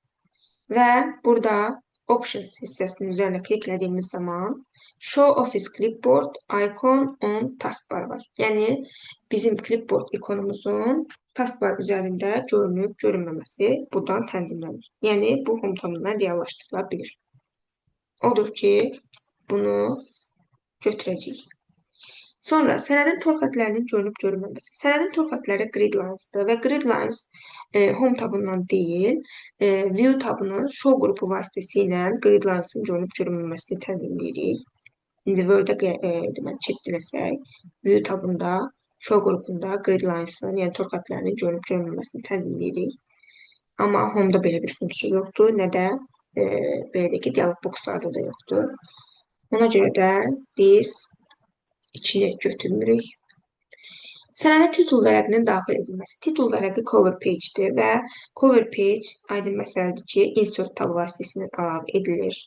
və burada Options hissəsinin üzərində kliklədiyimiz zaman Show Office Clipboard Icon on Taskbar var. Yəni, bizim Clipboard ikonumuzun taskbar üzərində görünüb görünməməsi buradan tənzimlənir. Yəni, bu Home tabından reallaşdırıla bilir. Odur ki, bunu götürəcəyik. Sonra sənədin tor xətlərinin görünüb görünməməsi. Sənədin tor xətləri grid lines'dır və grid lines Home tabından deyil, View tabının Show qrupu vasitəsilə grid lines'ın görünüb görünməməsini tənzimləyirik. İndi Word-ə deməli çift eləsək, View tabında, Show qrupunda grid lines'ın, yəni tor xətlərinin görünüb görünməməsini tənzimləyirik. Amma Home-da belə bir funksiya yoxdur, nə də belə ki, dialog boxlarda da yoxdur. Ona görə də biz içini götürmürük. Sənədə titul vərəqinin daxil edilməsi. Titul vərəqi cover page-dir və cover page aydın məsələdir ki, insert tabı vasitəsilə əlavə edilir.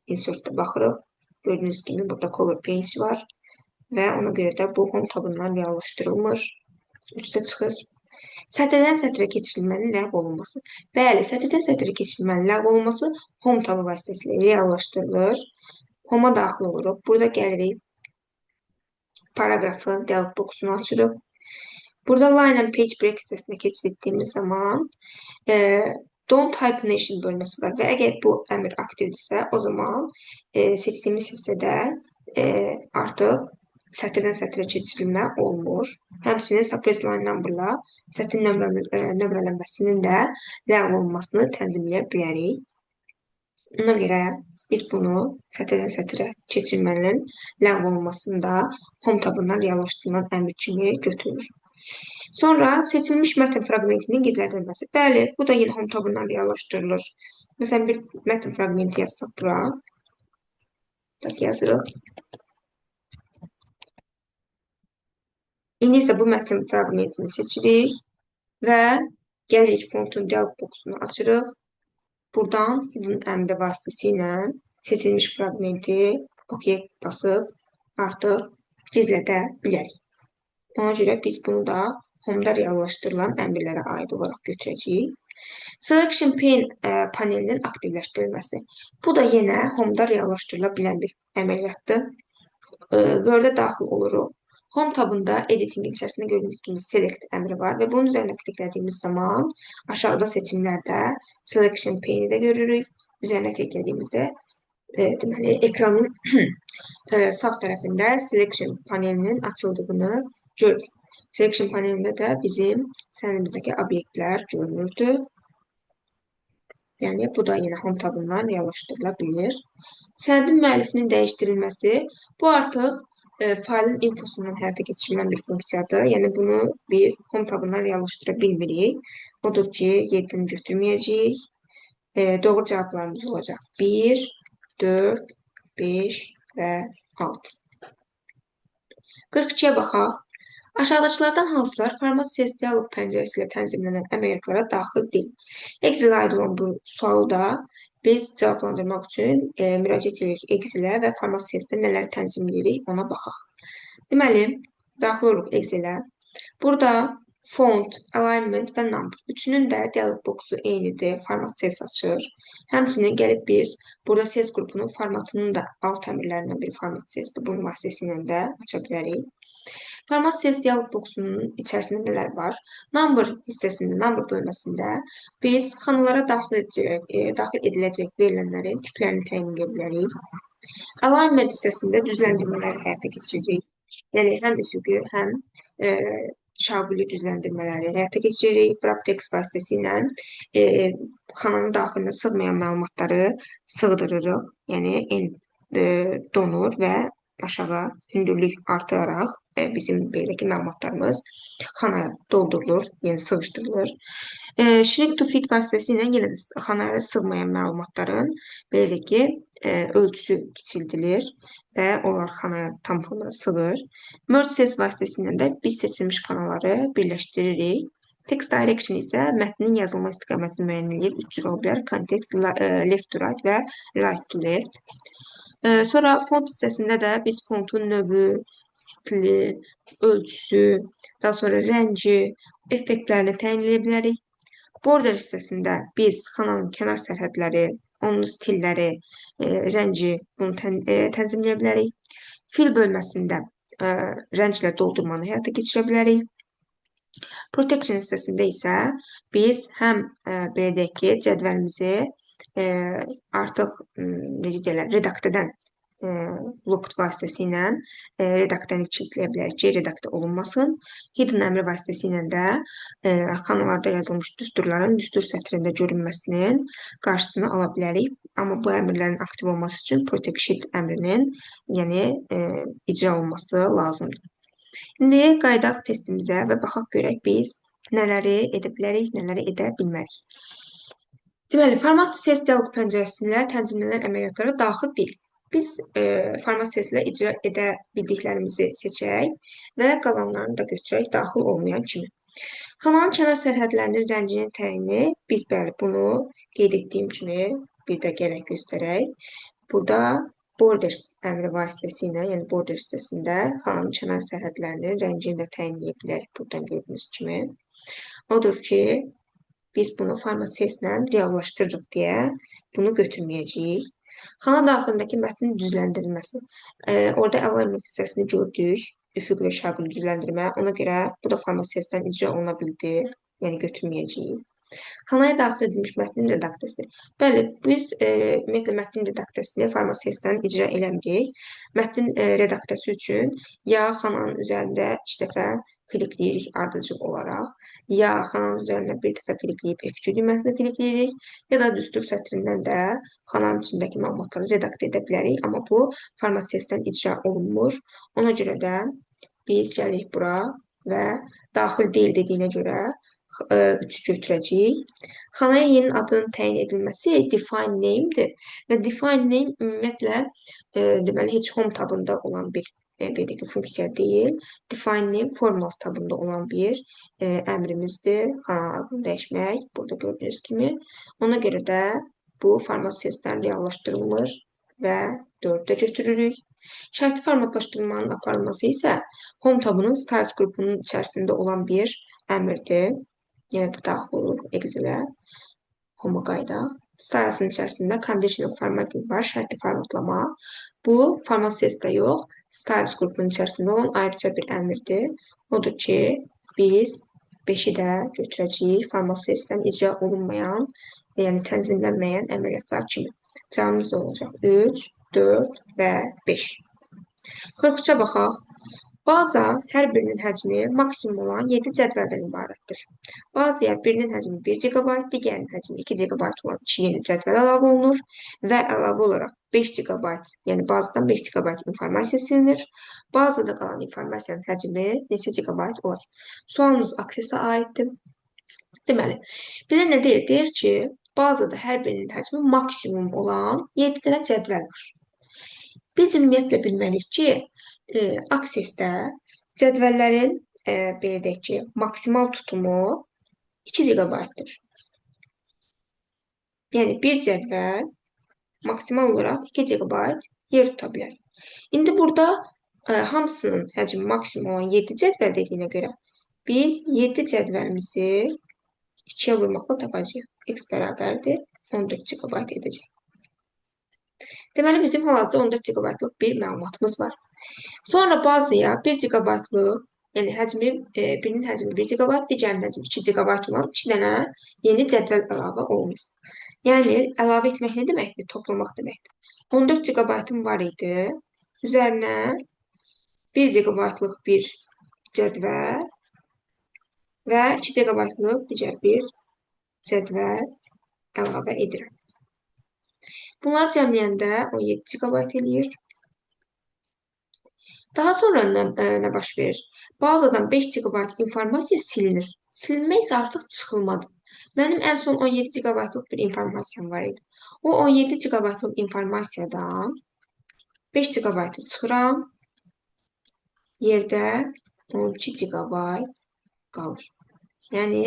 Insert-də baxırıq. Gördüyünüz kimi burada cover page var və ona görə də bu Home tabından reallaşdırılmır. 3-də çıxır. Sətirdən sətrə keçirilmənin ləğv olunması. Bəli, sətirdən sətrə keçirilmənin ləğv olunması Home tabı vasitəsilə reallaşdırılır. Home-a daxil oluruq. Burada gəlirik. Paragrafın dialog boxunu açırıq. Burada line and page break hissəsinə keçid etdiyimiz zaman don't hyphenation bölməsi var və əgər bu əmr aktivdirsə, o zaman seçdiyimiz hissədə artıq sətirdən sətrə keçirilmə olmur. Həmçinin suppress line number-la sətrin nömrələnməsinin də ləğv olunmasını tənzimləyə bilərik. Ona görə biz bunu sətirdən sətrə keçirmənin ləğv olunmasında Home tabından reallaşdırılan əmr kimi götürür. Sonra seçilmiş mətn fraqmentinin gizlədilməsi. Bəli, bu da yenə Home tabından reallaşdırılır. Məsələn, bir mətn fraqmenti yazsaq bura. Yazırıq. İndi isə bu mətn fraqmentini seçirik və gəlirik fontun dialog boxunu açırıq. Buradan hidden əmri vasitəsilə seçilmiş fraqmenti OK basıb artıq gizlədə bilərik. Ona görə biz bunu da Home-da reallaşdırılan əmrlərə aid olaraq götürəcəyik. Selection pane panelinin aktivləşdirilməsi. Bu da yenə Home-da reallaşdırıla bilən bir əməliyyatdır. Word-ə daxil oluruq. Home tabında editing içərisində gördüyünüz kimi select əmri var və bunun üzərinə kliklədiyimiz zaman aşağıda seçimlərdə selection pane-i də görürük. Üzərinə kliklədiyimizdə deməli ekranın sağ tərəfində selection panelinin açıldığını görürük. Selection panelində də bizim sənədimizdəki obyektlər görünürdü. Yəni, bu da yenə home tabından reallaşdırıla bilir. Sənədin müəllifinin dəyişdirilməsi, bu artıq faylın infosundan həyata keçirilən bir funksiyadır. Yəni, bunu biz home tabından reallaşdıra bilmirik. Odur ki, 7-ni götürməyəcəyik. Doğru cavablarımız olacaq 1, 4, 5 və 6. 42-yə baxaq. Aşağıdakılardan hansılar format CS dialoq pəncərəsi ilə tənzimlənən əməliyyatlara daxil deyil? Excel-ə aid olan bu sualı da biz cavablandırmaq üçün müraciət edirik Excel-ə və format CS-də nələri tənzimləyirik ona baxaq. Deməli, daxil oluruq Excel-ə. Burada font, alignment və number. Üçünün də dialog boxu eynidir, format CS açır. Həmçinin gəlib biz burada CS qrupunun formatının da alt əmrlərindən bir format CS-dir. Bunun vasitəsilə də aça bilərik. Format CS dialog boxunun içərisində nələr var? Number hissəsində, number bölməsində biz xanalara daxil ediləcək verilənlərin tiplərini təyin edə bilərik. Alignment hissəsində düzləndirmələri həyata keçiririk. Yəni, həm üfüqü, həm şabuli düzləndirmələri həyata keçiririk. Wrap text vasitəsilə xananın daxilinə sığmayan məlumatları sığdırırıq. Yəni, donur və aşağı hündürlük artıraraq bizim beydəki məlumatlarımız xanaya doldurulur, yəni sığışdırılır. Shrink to fit vasitəsilə yenə də xanaya sığmayan məlumatların beydəki ölçüsü kiçildilir və onlar xanaya tam formada sığır. Merge CS vasitəsilə də biz seçilmiş xanaları birləşdiririk. Text direction isə mətnin yazılma istiqamətini müəyyən edir. 3 cür ola bilər. Context, left to right və right to left. Sonra font hissəsində də biz fontun növü, stili, ölçüsü, daha sonra rəngi, effektlərini təyin edə bilərik. Border hissəsində biz xananın kənar sərhədləri, onun stilləri, rəngi bunu tənzimləyə bilərik. Fill bölməsində rənglə doldurmanı həyata keçirə bilərik. Protection hissəsində isə biz həm belə deyək ki, cədvəlimizi artıq necə deyirlər, redaktədən looked vasitəsilə redaktəni kilitləyə bilərik ki, redaktə olunmasın. Hidden əmri vasitəsilə də xanalarda yazılmış düsturların düstur sətrində görünməsinin qarşısını ala bilərik. Amma bu əmrlərin aktiv olması üçün protect sheet əmrinin yəni icra olunması lazımdır. İndi qaydaq testimizə və baxaq görək biz nələri edə bilərik, nələri edə bilmərik. Deməli, format CS dialog pəncərəsi ilə tənzimlənən əməliyyatlara daxil deyil. Biz format CS ilə icra edə bildiklərimizi seçək və qalanlarını da götürək daxil olmayan kimi. Xananın kənar sərhədlərinin rənginin təyini biz bəli bunu qeyd etdiyim kimi bir də gərək göstərək. Burada borders əmri vasitəsilə, yəni border hissəsində xananın kənar sərhədlərinin rəngini də təyin edə bilərik buradan gördüyünüz kimi. Odur ki, biz bunu format CS-lə reallaşdırırıq deyə bunu götürməyəcəyik. Xana daxilindəki mətnin düzləndirilməsi. Orada alignment hissəsini gördük. Üfüq və şaquli düzləndirmə. Ona görə bu da format CS-dən icra oluna bildi. Yəni götürməyəcəyik. Xanaya daxil edilmiş mətnin redaktəsi. Bəli, biz ümumiyyətlə mətnin redaktəsini format CS-dən icra eləmirik. Mətnin redaktəsi üçün ya xananın üzərində 2 dəfə klikləyirik ardıcıl olaraq, ya xananın üzərində bir dəfə klikləyib F2 düyməsini klikləyirik, ya da düstur sətrindən də xananın içindəki məlumatları redaktə edə bilərik, amma bu format CS-dən icra olunmur. Ona görə də biz gəlirik bura və daxil deyil dediyinə görə 3 götürəcəyik. Xanaya yeni adının təyin edilməsi define name-dir və define name ümumiyyətlə deməli heç home tabında olan bir bedəki funksiya deyil. Define name formals tabında olan bir əmrimizdir. Xana adını dəyişmək burada gördüyünüz kimi. Ona görə də bu format CS-dən reallaşdırılmır və 4-də götürürük. Şərti formatlaşdırmanın aparılması isə home tabının styles qrupunun içərisində olan bir əmrdir. Yenə də daxil olur Excel-ə. Home qaydaq. Styles'ın içərisində conditional formatting var, şərti formatlama. Bu format CS-də yox, styles qrupunun içərisində olan ayrıca bir əmrdir. Odur ki, biz 5-i də götürəcəyik formal sesdən icra olunmayan, yəni tənzimlənməyən əməliyyatlar kimi. Cavabımız da olacaq 3, 4 və 5. 43-ə baxaq. Baza hər birinin həcmi maksimum olan 7 cədvəldən ibarətdir. Bazaya birinin həcmi 1 GB, digərinin həcmi 2 GB olan 2 yeni cədvəl əlavə olunur və əlavə olaraq 5 GB, yəni bazadan 5 GB informasiya silinir. Bazada qalan informasiyanın həcmi neçə GB olar? Sualımız aksesə aiddir. Deməli, bizə nə deyir? Deyir ki, bazada hər birinin həcmi maksimum olan 7 dənə cədvəl var. Biz ümumiyyətlə bilməliyik ki, aksesdə cədvəllərin belə deyək ki, maksimal tutumu 2 GB-dır. Yəni, bir cədvəl maksimal olaraq 2 GB yer tuta bilər. İndi burada hamısının həcmi maksimum olan 7 cədvəl dediyinə görə biz 7 cədvəlimizi 2-yə vurmaqla tapacağıq. X bərabərdir 14 GB edəcək. Deməli, bizim hal-hazırda 14 GB-lıq bir məlumatımız var. Sonra bazaya 1 GB-lıq, yəni birinin həcmi 1 GB, digərinin həcmi 2 GB olan 2 dənə yeni cədvəl əlavə olunur. Yəni, əlavə etmək nə deməkdir? Toplamaq deməkdir. 14 GB-ım var idi. Üzərinə 1 GB-lıq bir cədvəl və 2 GB-lıq digər bir cədvəl əlavə edirəm. Bunları cəmləyəndə 17 GB eləyir. Daha sonra nə baş verir? Bazadan 5 GB informasiya silinir. Silinmək isə artıq çıxılmadır. Mənim ən son 17 GB-lıq bir informasiyam var idi. O 17 GB-lıq informasiyadan 5 GB-ı çıxıram. Yerdə 12 GB qalır. Yəni,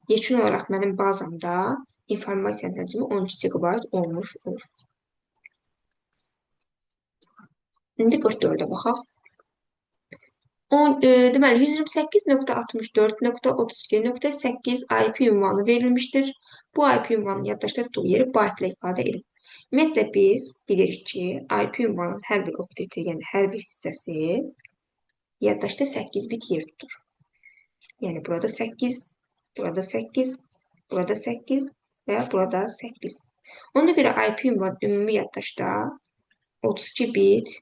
yekun olaraq mənim bazamda informasiyanın həcmi 12 GB olmuş olur. İndi 44-ə baxaq. Deməli, 128.64.32.8 IP ünvanı verilmişdir. Bu IP ünvanının yaddaşda tutduğu yeri byte ilə ifadə edin. Ümumiyyətlə, biz bilirik ki, IP ünvanının hər bir okteti, yəni hər bir hissəsi yaddaşda 8 bit yer tutur. Yəni, burada 8, burada 8, burada 8 və burada 8. Ona görə IP ünvanı ümumi yaddaşda 32 bit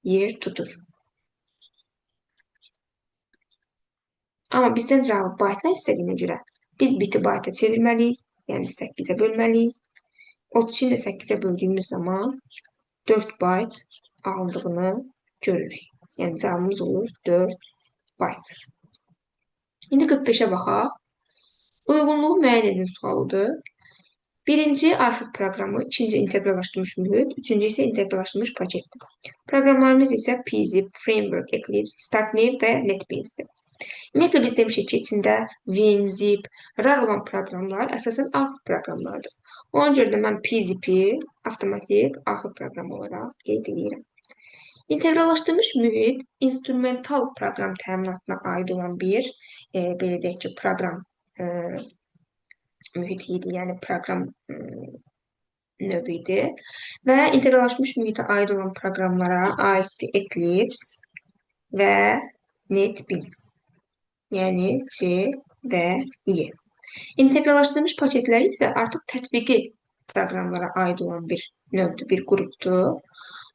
yer tutur. Amma bizdən cavabı byte-la istədiyinə görə biz biti byte-a çevirməliyik, yəni 8-ə bölməliyik. 32-ni də 8-ə böldüyümüz zaman 4 byte alındığını görürük. Yəni cavabımız olur 4 byte. İndi 45-ə baxaq. Uyğunluğu müəyyən edin sualıdır. Birinci arxiv proqramı, ikinci inteqrallaşdırılmış mühit, üçüncü isə inteqrallaşdırılmış paketdir. Proqramlarımız isə PZip, Framework, Eclipse, StartNew və NetBeans'dir. Ümumiyyətlə, biz demişik ki, içində WinZip, RAR olan proqramlar əsasən arxiv proqramlardır. Ona görə də mən PZip'i avtomatik arxiv proqramı olaraq qeyd edirəm. İnteqrallaşdırılmış mühit instrumental proqram təminatına aid olan bir, belə deyək ki, proqram mühiti idi, yəni proqram növü idi. Və inteqrallaşmış mühitə aid olan proqramlara aiddir Eclipse və NetBeans. Yəni C və Y. İnteqrallaşdırılmış paketlər isə artıq tətbiqi proqramlara aid olan bir növdür, bir qrupdur.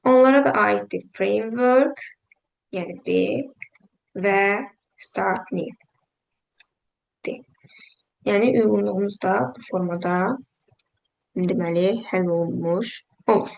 Onlara da aiddir Framework, yəni B və StartNew-dir. Yəni, uyğunluğumuz da bu formada deməli həll olunmuş olur.